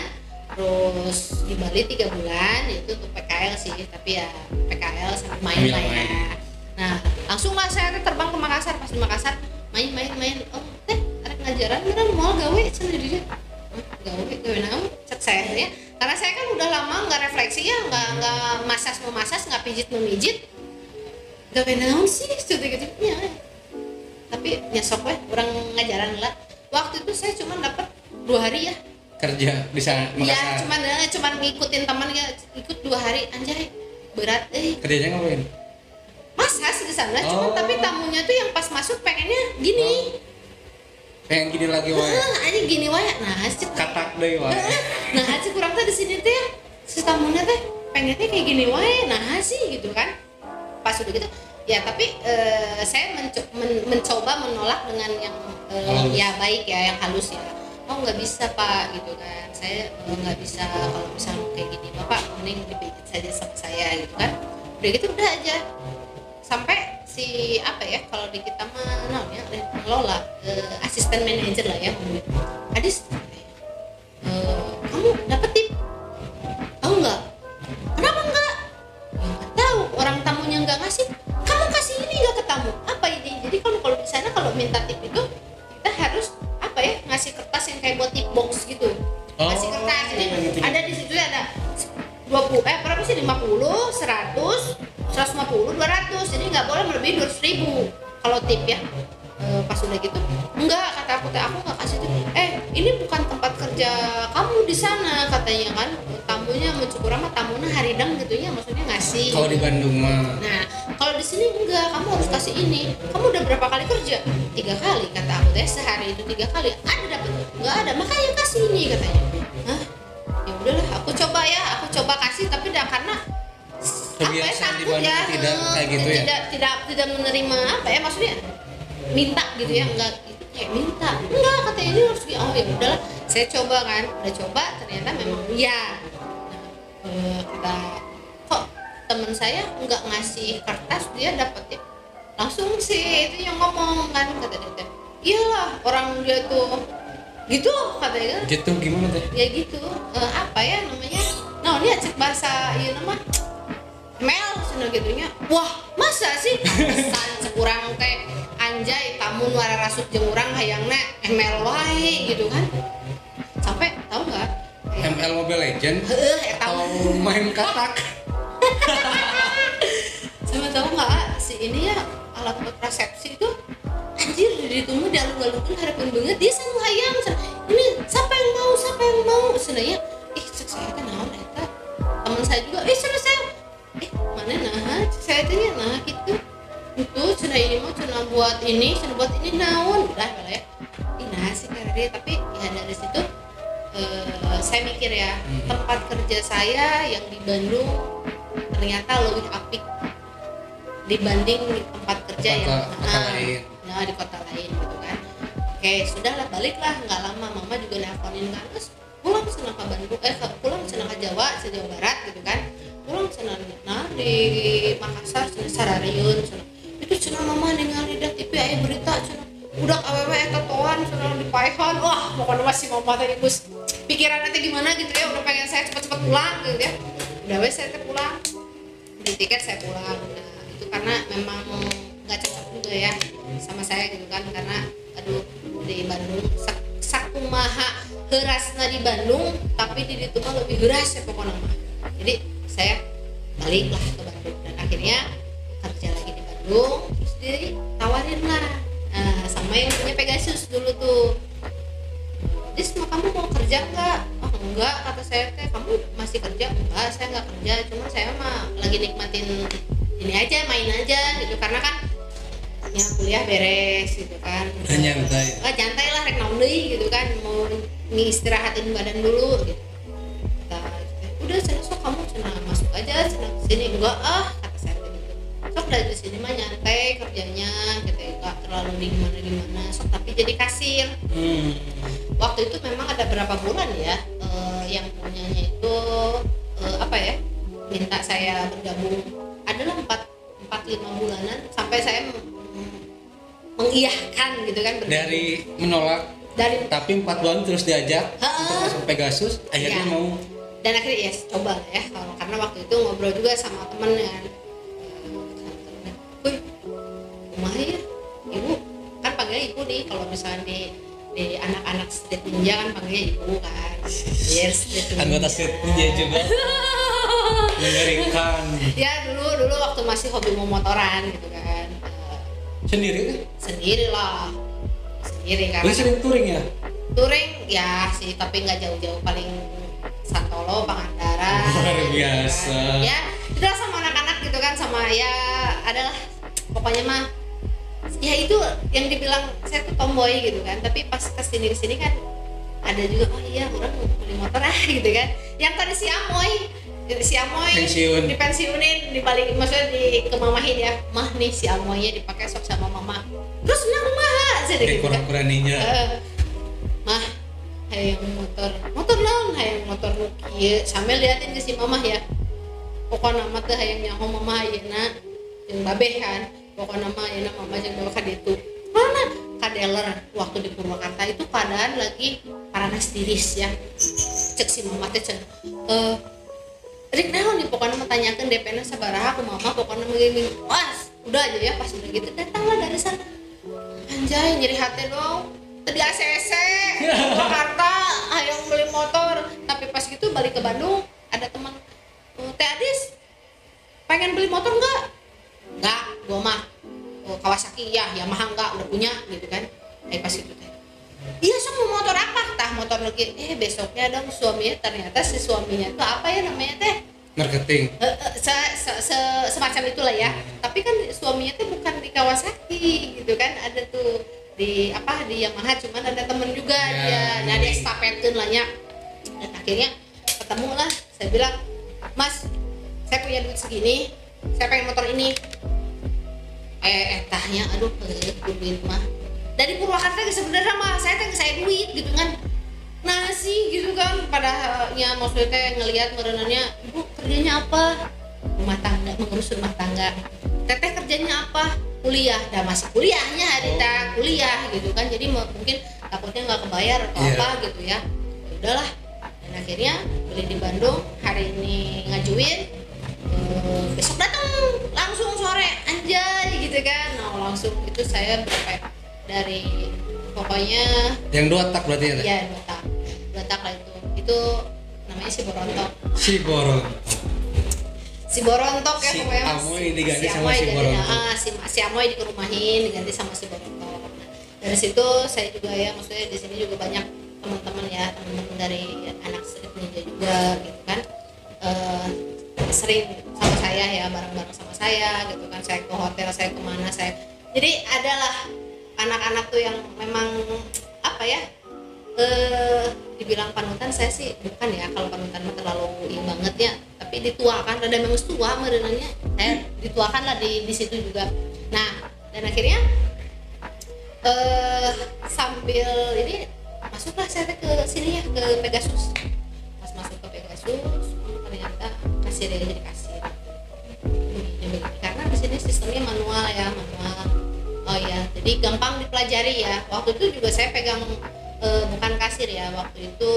terus di Bali 3 bulan, itu untuk PKL sih, tapi ya PKL sampai main lah ya. Nah, langsung lah saya terbang ke Makassar. Pas di Makassar main. Oh, ada ngajaran beneran mau gawe sendiri. Gawe naon cek saya ya. Karena saya kan udah lama nggak refleksi ya, nggak masas nggak pijit. Gawe naon sih gitu ya. Tapi nyesok orang ngajaran lah. Waktu itu saya cuma dapat 2 hari ya
kerja di sana Makassar.
Ya cuman ngikutin teman ya, ikut 2 hari, anjay berat.
Kerjanya ngapain?
Masas di sana, cuman tapi tamunya tuh yang pas masuk pengennya gini.
pengen gini lagi wae.
Aja gini wae nah cek
Katak deui wae.
nah cek kurang teh di sini teh si tamunya teh pengennya kayak gini wae nah sih gitu kan. Pas udah gitu ya tapi saya mencoba menolak dengan yang ya baik ya, yang halus ya. Oh nggak bisa Pak gitu kan, saya nggak bisa kalau misalnya kayak gini Bapak mending dipijit saja sama saya gitu kan. Udah gitu udah aja sampai si apa ya kalau di kita mah namanya pengelola asisten manajer lah ya Adis kamu dapet tip tahu nggak kenapa nggak ya nggak tahu orang tamunya nggak ngasih kamu kasih ini nggak ke tamu apa ini jadi kalau di sana kalau minta tip itu kita harus apa ya ngasih kertas yang kayak buat tip box gitu ngasih kertas jadi ada di situ ada 20 berapa sih 50 100 150 200 jadi nggak boleh melebihi 200.000 kalau tip ya. Pas udah gitu enggak kata aku nggak kasih tip ini bukan tempat kerja kamu di sana katanya kan tamunya mencukur sama tamunya haridang gitu ya maksudnya ngasih
Kalau di Bandung mah
nah kalau di sini enggak kamu harus kasih ini kamu udah berapa kali kerja 3 kali kata aku deh sehari itu 3 kali ada dapat nggak ada makanya kasih ini katanya. Hah ya udahlah aku coba kasih tapi dah karena
kebiasaan di Bandung tidak kayak gitu ya
tidak menerima apa ya maksudnya minta gitu ya enggak itu kayak minta enggak katanya ini harus oh ya udahlah saya coba kan udah coba ternyata memang iya kata kok teman saya enggak ngasih kertas dia dapat tip langsung sih itu yang ngomong kan kata dia iyalah orang dia tuh gitu katanya
gitu gimana teh
ya gitu apa ya namanya nah dia cek bahasa ya nama Mel sana gitunya wah masa sih pesan sekurang teh anjay tamu nuara rasuk jeung urang hayangna ML wae gitu kan sampai tahu nggak
ML Mobile Legend atau main katak
sama tahu nggak si ini ya alat kontrasepsi itu anjir di tunggu di alung-alungkan harapan banget dia sama hayang ini siapa yang mau sebenarnya saya kan naon eta teman saya juga saya mana saya tanya gitu itu cina ini mau cina buat ini naon udah ya nah sih karena dia tapi ya dari situ saya mikir ya tempat kerja saya yang di Bandung ternyata lebih apik dibanding tempat kerja yang di kota lain gitu kan. Oke sudahlah baliklah nggak lama mama juga nelfonin kan terus pulang sana ke Bandung pulang sana ke Jawa Barat gitu kan pulang sana di Makassar sana Sarariun sana itu sana mama ningali da TV aya berita sana budak awewe eta toan sana di Paihan wah pokoknya masih mama teh Gus pikiran nanti gimana gitu ya udah pengen saya cepat-cepat pulang gitu ya udah wes saya pulang beli tiket saya pulang nah itu karena memang nggak cocok juga ya sama saya gitu kan karena aduh di Bandung sakumaha heurasna di Bandung tapi di ditu mah lebih heuras ya pokoknya mah jadi saya baliklah ke Bandung dan akhirnya kerja lagi di Bandung terus ditawarin lah sama yang punya Pegasus dulu tuh Dis kamu mau kerja nggak? Oh enggak kata saya teh kamu masih kerja? Enggak saya nggak kerja cuma saya mah lagi nikmatin ini aja main aja gitu karena kan ya kuliah beres gitu kan nyantai lah rek naon deui gitu kan mau ngistirahatin badan dulu gitu udah sana sok kamu sana masuk aja sana sini enggak kata saya gitu sok dari sini mah nyantai kerjanya gitu enggak terlalu di gimana sok tapi jadi kasir waktu itu memang ada berapa bulan ya yang punyanya itu apa ya minta saya bergabung adalah 4-5 bulanan sampai saya mengiyahkan gitu kan
dari menolak tapi 4 bulan terus diajak untuk masuk Pegasus akhirnya ya. Mau
dan akhirnya ya coba ya karena waktu itu ngobrol juga sama temen kan wih kumaha ya ibu kan panggilnya ibu nih kalau misalnya di anak-anak street ninja kan panggilnya ibu kan
anggota street ninja juga mengerikan
ya dulu waktu masih hobi mau motoran gitu kan
sendiri
lah kan
lu sering touring
ya sih tapi nggak jauh-jauh paling Santolo, Pangandaran
luar biasa
gitu. Ya itulah sama anak-anak gitu kan sama ya adalah pokoknya mah ya itu yang dibilang saya tuh tomboy gitu kan, tapi pas kesini kan ada juga, oh iya orang mau beli motor gitu kan, yang tadi si Amoy
Pensiun.
dipensiunin, dibalik maksudnya kemamahin ya, mah nih si Amoynya dipakai sok sama mama, terus nang mah saya gitu kan,
kurang-kuraninya
mah hayang motor naon hayang motor nu kieu, sambil liatin ke si mama ya, pokoknya mah teh hayang nyaho mama ayeuna jeung babeh kan, pokoknya mah ayeuna mama jeung bawa ka ditu mana ka dealer waktu di Purwakarta itu keadaan lagi paranas tiris ya, cek si mama teh cenah Rik naon nih pokoknya mau tanyakan DP-nya sabaraha aku mama, pokoknya begini pas udah aja ya, pas udah gitu datanglah dari sana, anjay nyeri hati dong tadi ACC Jakarta hayang beli motor, tapi pas gitu balik ke Bandung ada teman, Teh Adis pengen beli motor enggak, gua mah Kawasaki ya, Yamaha enggak udah punya gitu kan, pas itu teh iya sama motor apa tah motor lagi, besoknya dong suaminya, ternyata si suaminya tuh apa ya namanya teh
marketing
semacam itulah ya, tapi kan suaminya tuh bukan di Kawasaki gitu kan, ada tuh di Yamaha, cuman ada temen juga dia, nah dia estafetkeun lah nya, dan akhirnya ketemu lah, saya bilang mas saya punya duit segini, saya pengen motor ini, tahnya aduh duit mah dari Purwakarta sebenarnya mah saya duit gitu kan, nasi gitu kan, padahal maksudnya ngelihat merenanya ibu kerjanya apa, rumah tangga, mengurus rumah tangga, teteh kerjanya apa, kuliah, dah masih kuliahnya Adita kuliah gitu kan, jadi mungkin takutnya nggak kebayar atau apa gitu ya, udahlah, dan akhirnya beli di Bandung, hari ini ngajuin, besok datang langsung sore anjay gitu kan, nah langsung itu saya berapa dari pokoknya
yang 2 tak berarti ya?
Iya 2 tak lah itu namanya si Borontok ya, pokoknya
Amoy diganti sama si Borontok.
Si Amoy dikerumahin diganti sama si Borontok. Nah, dari situ saya juga ya, maksudnya di sini juga banyak teman-teman dari anak street ninja juga gitu kan, sering sama saya ya, bareng-bareng sama saya gitu kan, saya ke hotel, saya kemana, jadi adalah anak-anak tuh yang memang apa ya, dibilang panutan saya sih bukan ya, kalau panutan mah terlalu banget ya, tapi dituakan, ada memang tua merenangnya, saya dituakan lah di situ juga. Nah dan akhirnya sambil ini masuklah saya ke sini ya, ke Pegasus. Pas masuk ke Pegasus ternyata kasir ya, jadi kasir. Karena di sini sistemnya manual. Oh ya, jadi gampang dipelajari ya. Waktu itu juga saya pegang bukan kasir ya. Waktu itu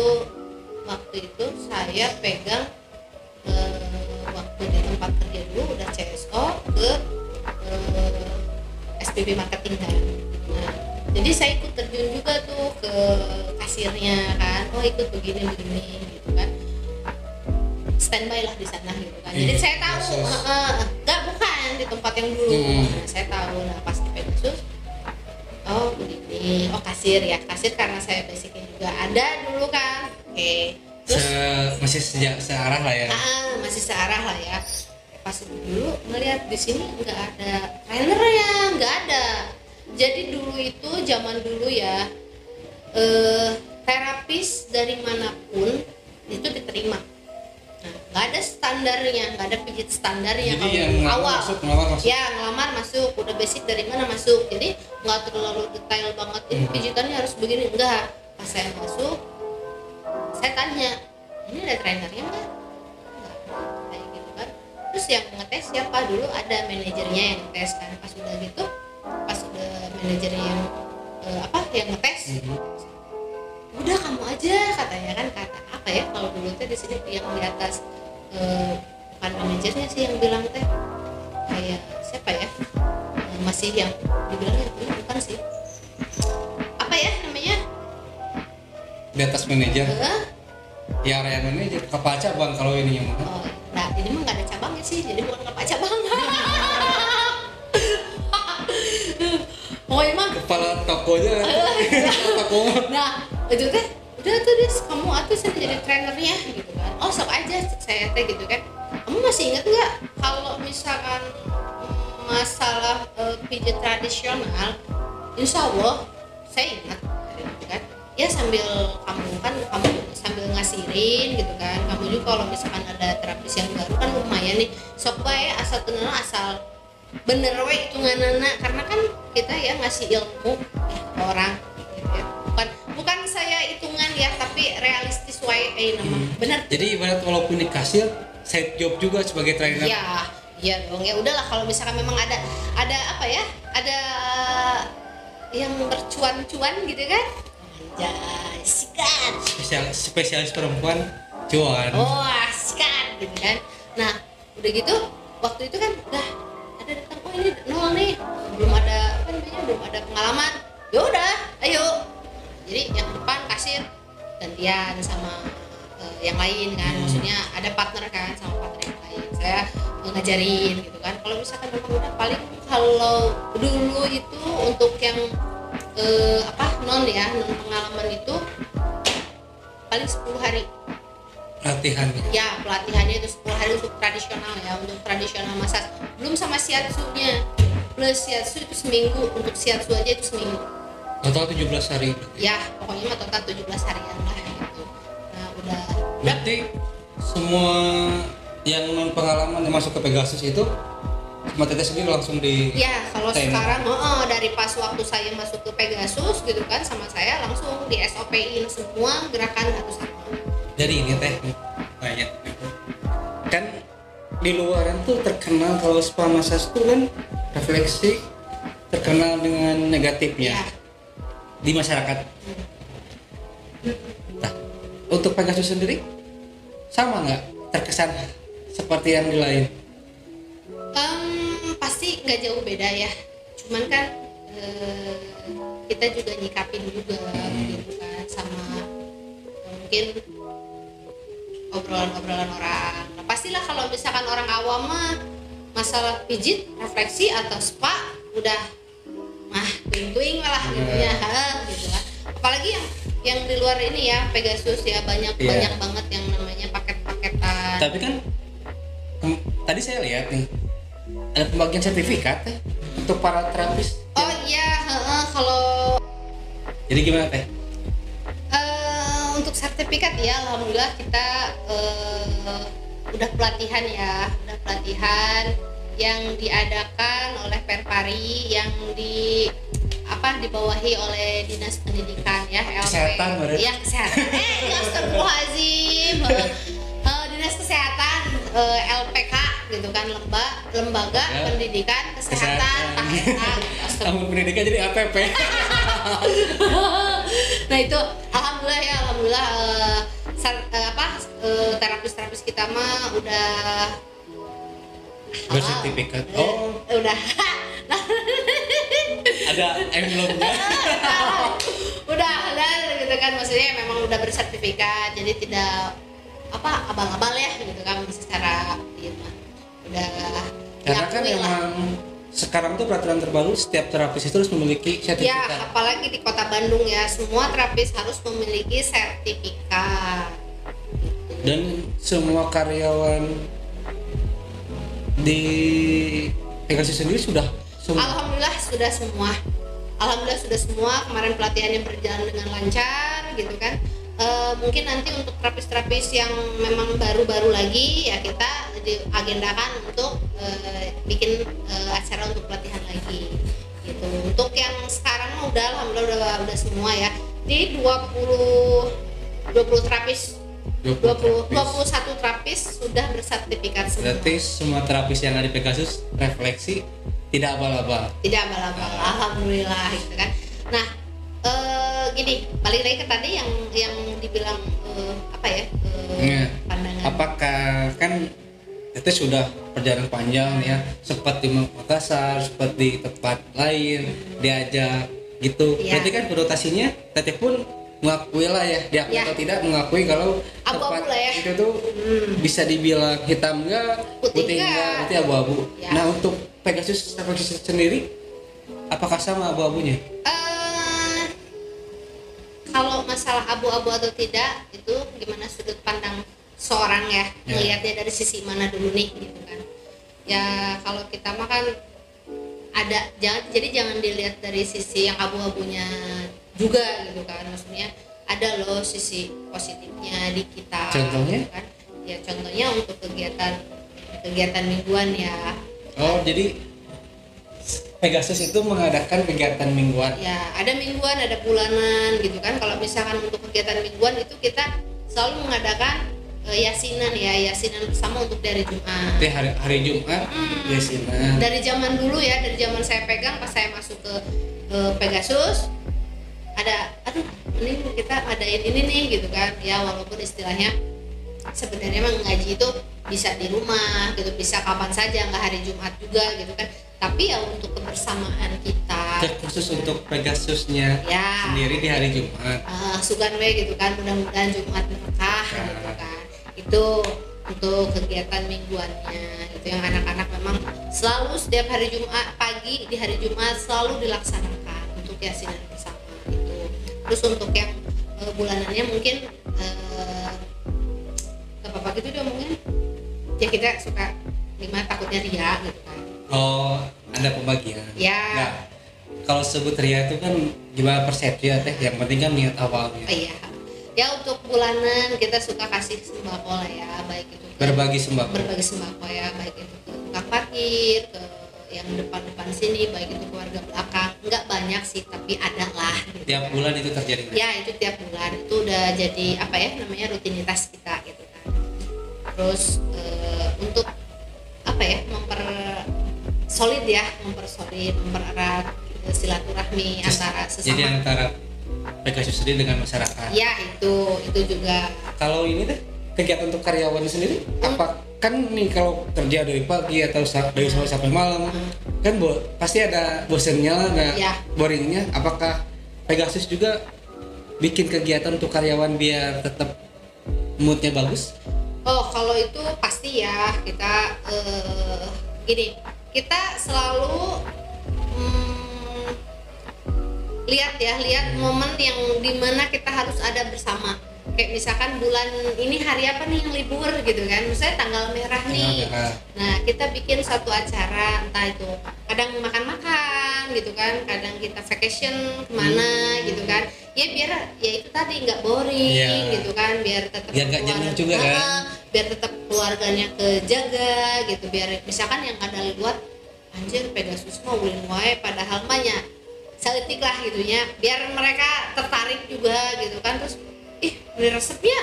saya pegang waktu di tempat kerja dulu udah CSO ke SPB marketing kan. Nah, jadi saya ikut terjun juga tuh ke kasirnya kan. Oh ikut begini gitu kan. Standby lah di sana gitu kan. Jadi saya tahu, bukan di tempat yang dulu. Nah, saya tahu. Nah pas di Pegasus, oh begini, oh kasir karena saya basicnya juga ada dulu kan. Oke. Terus
masih searah lah ya.
Masih searah lah ya. Pas dulu ngelihat di sini nggak ada trainernya, nggak ada. Jadi dulu itu zaman dulu ya, terapis dari manapun itu diterima. Nah, nggak ada standarnya, nggak ada pijit standarnya.
Jadi
kalau awal
ngelamar masuk.
Ya ngelamar masuk, udah basic dari mana masuk, jadi nggak terlalu detail banget ini pijitannya harus begini, enggak. Pas saya masuk saya tanya, ini ada trainernya nggak, kayak gitu kan. Terus yang ngetes siapa, dulu ada manajernya yang ngetes kan. Pas udah manajernya yang yang ngetes, udah kamu aja katanya kan, kata apa ya kalau dulu teh di sini yang di atas, bukan manajernya sih yang bilang teh, kayak siapa ya, masih yang dibilangnya bukan sih, apa ya namanya,
di atas manajer ya, area manajer kapal cabang kalau ini yang
oh nah ini mah nggak ada cabangnya sih, jadi bukan kapal cabang. Pokoknya mah
kepala tokonya toko.
Nah itu teh udah tuh Des, kamu atuh saya jadi trainernya gitu kan. Oh sok aja saya teh gitu kan. Kamu masih inget nggak kalau misalkan masalah pijat tradisional, insya Allah saya ingat gitu kan. Ya sambil kamu sambil ngasirin gitu kan. Kamu juga kalau misalkan ada terapis yang baru kan lumayan nih. Sok bae asal kenal asal bener we hitunganana, karena kan kita ya ngasih ilmu ya, ke orang gitu ya. Bukan saya hitungan ya, tapi realistis wae nama. Bener.
Jadi ibarat walaupun di kasir, side job juga sebagai trainer.
Iya dong, ya udahlah kalau misalkan memang ada apa ya, ada yang bercuan-cuan gitu kan. Anjay, sikat.
Spesialis perempuan cuan.
Oh, sikat gitu kan. Nah, udah gitu waktu itu kan udah ada datang, oh ini nol nih, belum ada belum ada pengalaman. Ya udah, ayo. Jadi yang depan kasir gantian sama yang lain kan, maksudnya ada partner kan sama partner yang lain. Saya ngajarin gitu kan. Kalau misalkan memang udah paling kalau dulu itu untuk yang non pengalaman itu paling 10 hari
Pelatihannya.
ya, pelatihannya itu 10 hari untuk tradisional ya, untuk tradisional massage, belum sama shiatsunya. Plus shiatsu itu seminggu, untuk shiatsu aja itu seminggu,
Total 17 hari.
ya pokoknya mah total 17 harian lah gitu. Nah udah
Berarti semua yang non pengalaman yang masuk ke Pegasus itu sama Teteh sendiri langsung di
ya, kalau
training.
sekarang dari pas waktu saya masuk ke Pegasus gitu kan, sama saya langsung di SOP-in semua gerakan harus sama.
Jadi ini Teh banyak kan di luaran tuh terkenal kalau spa massage tuh kan refleksi, terkenal dengan negatifnya
Ya.
di masyarakat. Nah, untuk Pegasus sendiri sama nggak terkesan seperti yang di lain?
Pasti nggak jauh beda ya, cuman kan kita juga nyikapin juga gitu kan, sama mungkin obrolan-obrolan orang. Nah, pastilah kalau misalkan orang awam mah masalah pijit, refleksi atau spa udah tuing-tuing lah gitu ya, gitu kan. Apalagi yang di luar ini ya, Pegasus ya, banyak banget yang namanya paket-paketan.
Tapi kan tadi saya lihat nih ada pembagian sertifikat Teh untuk para terapis.
Oh iya, kalau
Jadi gimana Teh?
untuk sertifikat ya, alhamdulillah kita udah pelatihan yang diadakan oleh Perpari yang dibawahi oleh Dinas Pendidikan ya, LP.
Kesehatan, berarti.
Ya, kesehatan. Astagfirullahaladzim. Dinas Kesehatan, LPK gitu kan, Lembaga
Ya.
Pendidikan Kesehatan.
Kamu pendidikan jadi APP.
Nah itu alhamdulillah terapis kita mah udah
bersertifikat.
udah
Ada emblemnya.
udah gitu kan, maksudnya memang udah bersertifikat, jadi tidak abal-abal ya gitu kan, secara udah
Karena kan
diakui lah.
emang sekarang tuh peraturan terbaru setiap terapis itu harus memiliki
Ya,
sertifikat.
apalagi di Kota Bandung ya, semua terapis harus memiliki sertifikat.
Dan semua karyawan di Pegasus sendiri sudah semua.
Alhamdulillah sudah semua. Kemarin pelatihannya berjalan dengan lancar gitu kan. Mungkin nanti untuk terapis-terapis yang memang baru-baru lagi ya, kita diagendakan untuk bikin acara untuk pelatihan lagi gitu. Untuk yang sekarang udah alhamdulillah udah semua ya. Di 20 terapis 21 terapis sudah bersertifikat semua.
Berarti semua terapis yang ada di Pegasus refleksi tidak abal-abal.
Tidak abal-abal, alhamdulillah gitu kan. Nah, gini, balik lagi ke tadi yang dibilang pandangan.
Apakah kan itu sudah perjalanan panjang ya, sempat di Makassar, sempat di tempat lain, diajak gitu.
Iya.
Berarti kan rotasinya Teteh pun mengakui lah ya, diakui
Ya.
atau tidak mengakui kalau
Abu-abu
tempat
lah ya.
itu tuh bisa dibilang hitam enggak,
Putih
enggak,
enggak.
berarti abu-abu.
Ya.
Nah untuk Pegasus sendiri, apakah sama abu-abunya?
Kalau masalah abu-abu atau tidak itu gimana sudut pandang seorang ya, melihatnya dari sisi mana dulu nih gitu kan. Ya kalau kita mah kan jangan dilihat dari sisi yang abu-abunya juga gitu kan, maksudnya ada loh sisi positifnya di kita.
Contohnya?
Gitu kan. Ya contohnya untuk kegiatan mingguan ya.
Oh, jadi Pegasus itu mengadakan kegiatan mingguan.
Ya, ada mingguan, ada bulanan gitu kan. Kalau misalkan untuk kegiatan mingguan itu kita selalu mengadakan yasinan bersama untuk dari Jumat.
Di hari Jumat yasinan.
Dari zaman dulu ya, dari zaman saya pegang pas saya masuk ke Pegasus ada ini kita adain ini nih gitu kan. Ya walaupun istilahnya sebenarnya emang ngaji itu bisa di rumah gitu, bisa kapan saja, nggak hari Jumat juga gitu kan. Tapi ya untuk kebersamaan kita
Khusus untuk Pegasusnya
ya,
sendiri di hari Jumat.
sugan we gitu kan, mudah-mudahan Jumat berkah gitu kan. Itu untuk kegiatan mingguannya itu yang anak-anak memang selalu setiap hari Jumat pagi di hari Jumat selalu dilaksanakan untuk yasinan bersama itu. Terus untuk yang bulanannya mungkin gak apa-apa gitu diomongin ya, kita suka lima takutnya ria gitu kan.
Oh, ada pembagian.
Ya.
Nah, kalau sebut ria itu kan gimana persepsi ya teh? Yang penting kan niat awalnya.
Iya. Ya untuk bulanan kita suka kasih sembako lah ya, baik itu
Berbagi sembako
ya, baik itu ke tukang parkir, ke yang depan-depan sini, baik itu keluarga belakang. Enggak banyak sih, tapi ada lah gitu.
Tiap bulan itu terjadi.
Ya, itu tiap bulan. Itu udah jadi apa ya namanya rutinitas kita gitu kan. Terus untuk apa ya mempererat silaturahmi antara sesama.
Jadi antara Pegasus sendiri dengan masyarakat.
Ya itu juga.
Kalau ini deh kegiatan untuk karyawan sendiri, apa kan nih kalau kerja dari pagi atau dari sore sampai malam kan pasti ada bosennya lah, ada boringnya. Apakah Pegasus juga bikin kegiatan untuk karyawan biar tetap moodnya bagus?
Oh kalau itu pasti ya, kita gini, kita selalu lihat momen yang dimana kita harus ada bersama. Kayak misalkan bulan ini hari apa nih yang libur gitu kan, misalnya tanggal merah nih. Nah kita bikin satu acara, entah itu kadang makan-makan gitu kan, kadang kita vacation kemana gitu kan. Ya biar ya itu tadi nggak boring gitu kan, biar tetap
nggak jenuh juga kan,
biar tetap keluarganya kejaga gitu. Biar misalkan yang ada luar anjir Pegasus mau ulin wae padahal mahnya seletik lah gitunya, biar mereka tertarik juga gitu kan. Terus beli resepnya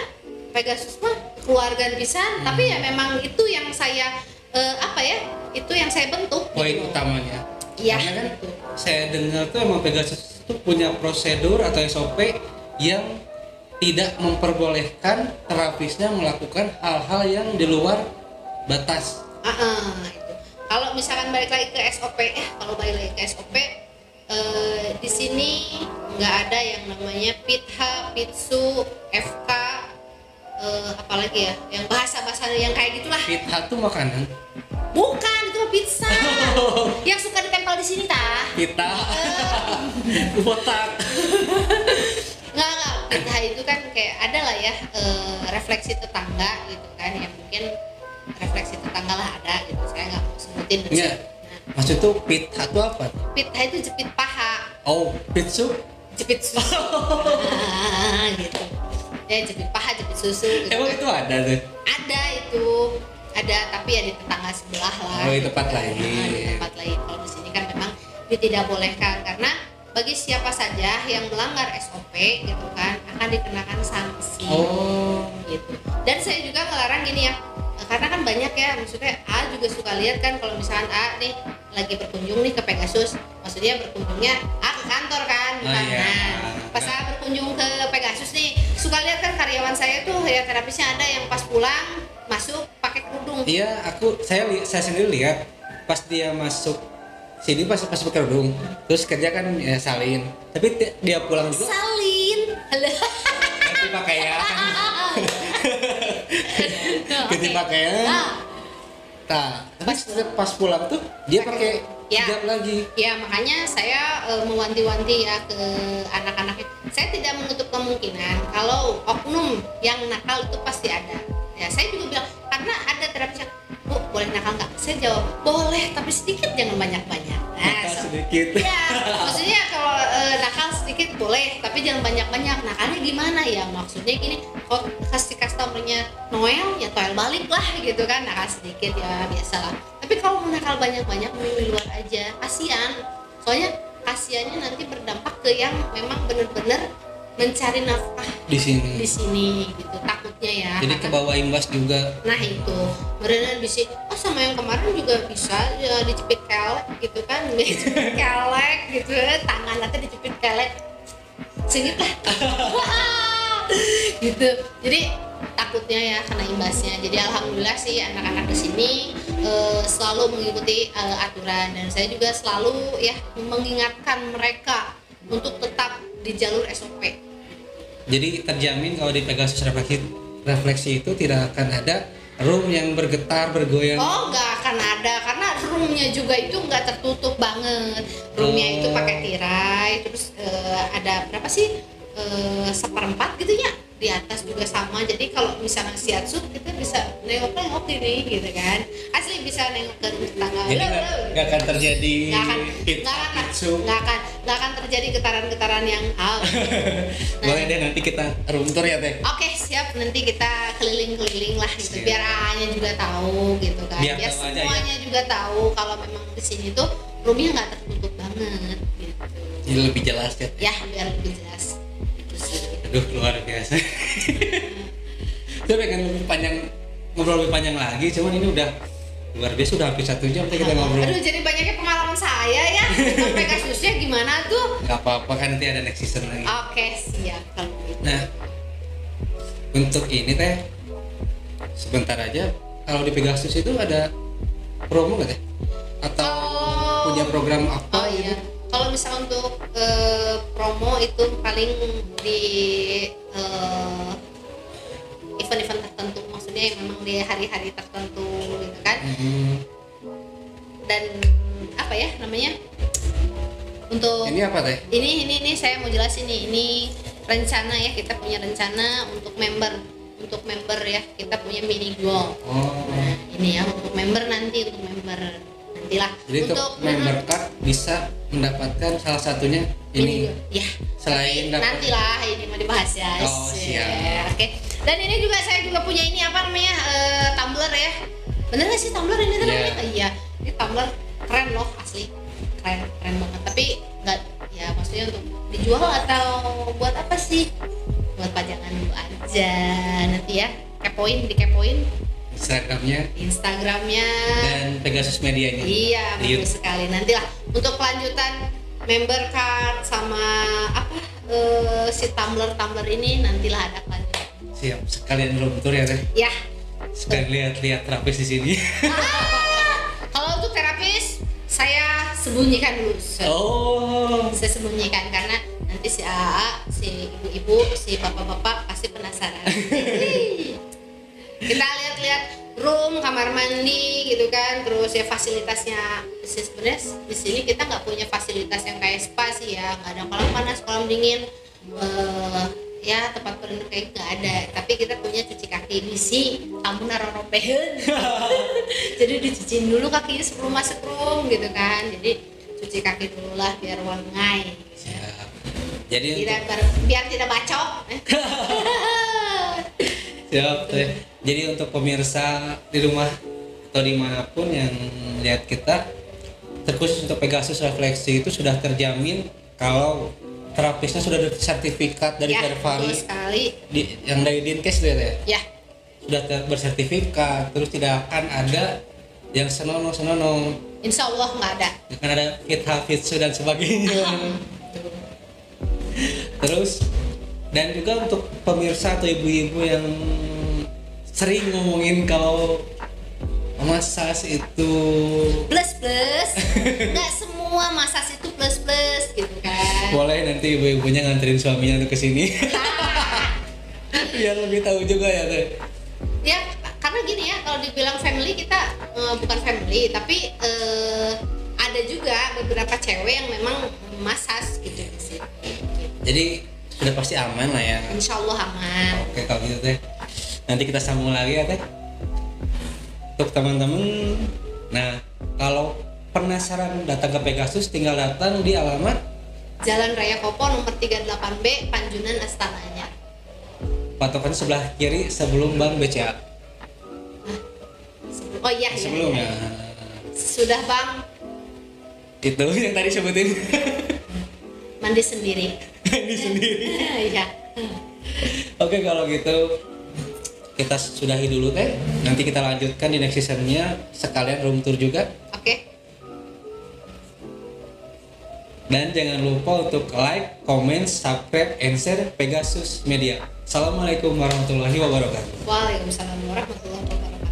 Pegasus mah keluarga bisa, tapi ya memang itu yang saya itu yang saya bentuk
poin
gitu.
Utamanya
Ya,
karena kan saya dengar tuh emang Pegasus tuh punya prosedur atau SOP yang tidak memperbolehkan terapisnya melakukan hal-hal yang di luar batas.
Itu. Kalau misalkan balik lagi ke SOP, di sini nggak ada yang namanya pitha, pitsu, FK, apalagi ya, yang bahasa-bahasa yang kayak gitulah.
Pitha tuh makanan?
Bukan, itu mah pizza. Yang suka ditempel di sini tah.
Pita. Botak.
Nggak. Pitha itu kan kayak ada lah ya, refleksi tetangga gitu kan, yang mungkin refleksi tetangga lah ada gitu. Saya nggak mau sebutin.
Iya. Maksud tuh pitha itu apa?
Pitha itu jepit paha.
Oh, pitsu?
Jepit susu. Gitu. Ya jepit paha, jepit susu. Gitu.
Emang itu ada tuh?
Ada, tapi ya di tetangga sebelah lah.
Oh, di tempat lain.
Di tempat lain. Kalau di sini kan memang tidak bolehkan, karena bagi siapa saja yang melanggar SOP gitu kan akan dikenakan sanksi.
Oh.
Gitu. Dan saya juga ngelarang gini ya. Karena kan banyak ya, maksudnya A juga suka lihat kan kalau misalkan A nih lagi berkunjung nih ke Pegasus, maksudnya berkunjungnya A ke kantor kan, bukan. Pas A berkunjung ke Pegasus nih, suka lihat kan karyawan saya tuh ya terapisnya ada yang pas pulang masuk pakai kerudung.
Iya, saya sendiri lihat pas dia masuk sini pas pakai kerudung, terus kerja kan ya salin, tapi dia pulang juga
salin.
ganti pakaian. Ganti pakaian. Tapi pas pulang tuh dia pakai hijab lagi.
Ya makanya saya mewanti-wanti ya ke anak-anaknya. Saya tidak menutup kemungkinan kalau oknum yang nakal itu pasti ada. Ya saya juga bilang, karena ada terapis yang, Bu boleh nakal nggak? Saya jawab boleh, tapi sedikit, jangan banyak-banyak.
nakal sedikit.
Ya, maksudnya kalau nakal sedikit boleh, tapi jangan banyak-banyak. Nakalnya gimana ya? Maksudnya gini, kalau kasih customernya Noel, ya Toel balik lah gitu kan. Nakal sedikit ya biasalah. Tapi kalau mau nakal banyak-banyak, mending di luar aja. Kasian. Soalnya kasiannya nanti berdampak ke yang memang benar-benar mencari nafkah
Di sini.
gitu, takutnya ya.
Jadi ke bawah imbas juga.
Nah itu, berenang bisa, sama yang kemarin juga bisa ya, dicepit kelek gitu kan, dicepit kelek gitu, tangan nanti dicepit kelek, singit lah, gitu. Jadi takutnya ya kena imbasnya. Jadi alhamdulillah sih anak-anak di sini selalu mengikuti aturan, dan saya juga selalu ya mengingatkan mereka untuk tetap di jalur SOP.
Jadi terjamin kalau di Pegasus refleksi itu tidak akan ada room yang bergetar, bergoyang.
Oh, nggak akan ada, karena roomnya juga itu nggak tertutup banget. Roomnya itu pakai tirai, terus ada berapa sih? 1/4 gitu ya. Di atas juga sama. Jadi kalau misalnya shiatsu kita bisa nengok-nengok ini gitu kan. Asli bisa nengok ke tetangga.
Jadi nggak akan terjadi
nggak akan terjadi getaran-getaran yang
Boleh deh nanti kita room tour ya teh.
Oke, siap, nanti kita keliling-keliling lah gitu. Biar A-nya juga tahu gitu kan. Biar semuanya juga tahu kalau memang di sini tuh roomnya nggak tertutup banget gitu.
Jadi lebih jelas ya.
Ya, biar lebih jelas.
Aduh, luar biasa. Saya pengen ngobrol lebih panjang lagi, cuman ini udah luar biasa, udah hampir 1 jam kita ngobrol.
Aduh, jadi banyaknya pengalaman saya ya. Sampai kasusnya gimana tuh?
Gak apa-apa kan, nanti ada next season lagi.
Oke, siap kalau gitu.
Nah, untuk ini teh sebentar aja, kalau di Pegasus itu ada promo nggak teh? Atau punya program apa?
Oh iya. Kalau misalnya untuk promo itu paling di event-event tertentu, maksudnya yang memang di hari-hari tertentu gitu kan. Dan apa ya namanya? Untuk
ini apa teh?
Ini saya mau jelasin nih. Ini rencana ya, kita punya rencana untuk member ya, kita punya mini goal. Nah, ini ya untuk member nantilah.
Jadi untuk member card bisa mendapatkan salah satunya ini.
Ya.
Selain
nantilah ini mau dibahas ya.
Oh, siap.
Oke. Dan ini juga saya juga punya ini apa namanya? Tumbler ya. Bener nggak sih tumbler ini namanya? Iya. Ini tumbler keren loh, asli. Keren banget. Tapi nggak, ya maksudnya untuk dijual atau buat apa sih? Buat pajangan dulu aja nanti ya. Dikepoin Instagramnya
dan Pegasus medianya.
Iya, betul sekali. Nantilah untuk kelanjutan member card sama si tumbler ini nantilah ada kelanjutan.
Siap, sekalian room tour ya teh.
Ya.
Sekalian lihat terapis di sini.
Kalau untuk terapis saya sembunyikan dulu. Saya sembunyikan karena nanti si AA, si ibu-ibu, si bapak-bapak pasti penasaran. Kita lihat-lihat room, kamar mandi gitu kan, terus ya fasilitasnya. Sebenarnya di sini kita nggak punya fasilitas yang kayak spa sih ya, nggak ada kolam panas, kolam dingin, ya tempat berendam kayak nggak ada. Tapi kita punya cuci kaki bisi, tamu naroropehen. Jadi dicuciin dulu kakinya sebelum masuk room gitu kan. Jadi cuci kaki dulu lah biar wangai.
Siap. Jadi
biar tidak bacok.
Siap teh. Jadi untuk pemirsa di rumah atau dimanapun yang lihat kita, terkhusus untuk Pegasus refleksi itu sudah terjamin kalau terapisnya sudah ada sertifikat dari Vervari. Yang dari Dinkes itu ya?
Ya.
Sudah bersertifikat, terus tidak akan ada yang senonoh.
Insya Allah nggak ada.
Akan ada fit dan sebagainya. Terus dan juga untuk pemirsa atau ibu-ibu yang sering ngomongin kalau massage itu
plus nggak semua massage itu plus gitu kan.
Boleh nanti ibu-ibunya nganterin suaminya untuk kesini. Biar lebih tahu juga ya teh.
Ya karena gini ya, kalau dibilang family kita bukan family, tapi ada juga beberapa cewek yang memang massage gitu di sini.
Jadi sudah pasti aman lah ya.
Insya Allah aman.
Oke kalau gitu teh, nanti kita sambung lagi ya teh. Untuk teman-teman, nah kalau penasaran datang ke Pegasus, tinggal datang di alamat
Jalan Raya Kopo nomor 38B, Panjunan Astananya.
patokan sebelah kiri sebelum Bank BCA.
Oh iya,
Sebelumnya.
iya. Sudah Bang,
Itu yang tadi sebutin.
mandi sendiri.
Ini sendiri.
Iya.
Oke, kalau gitu kita sudahi dulu teh. Nanti kita lanjutkan di next seasonnya, sekalian room tour juga.
Oke.
Dan jangan lupa untuk like, comment, subscribe, and share Pegasus Media. Assalamualaikum warahmatullahi wabarakatuh.
Waalaikumsalam warahmatullahi wabarakatuh.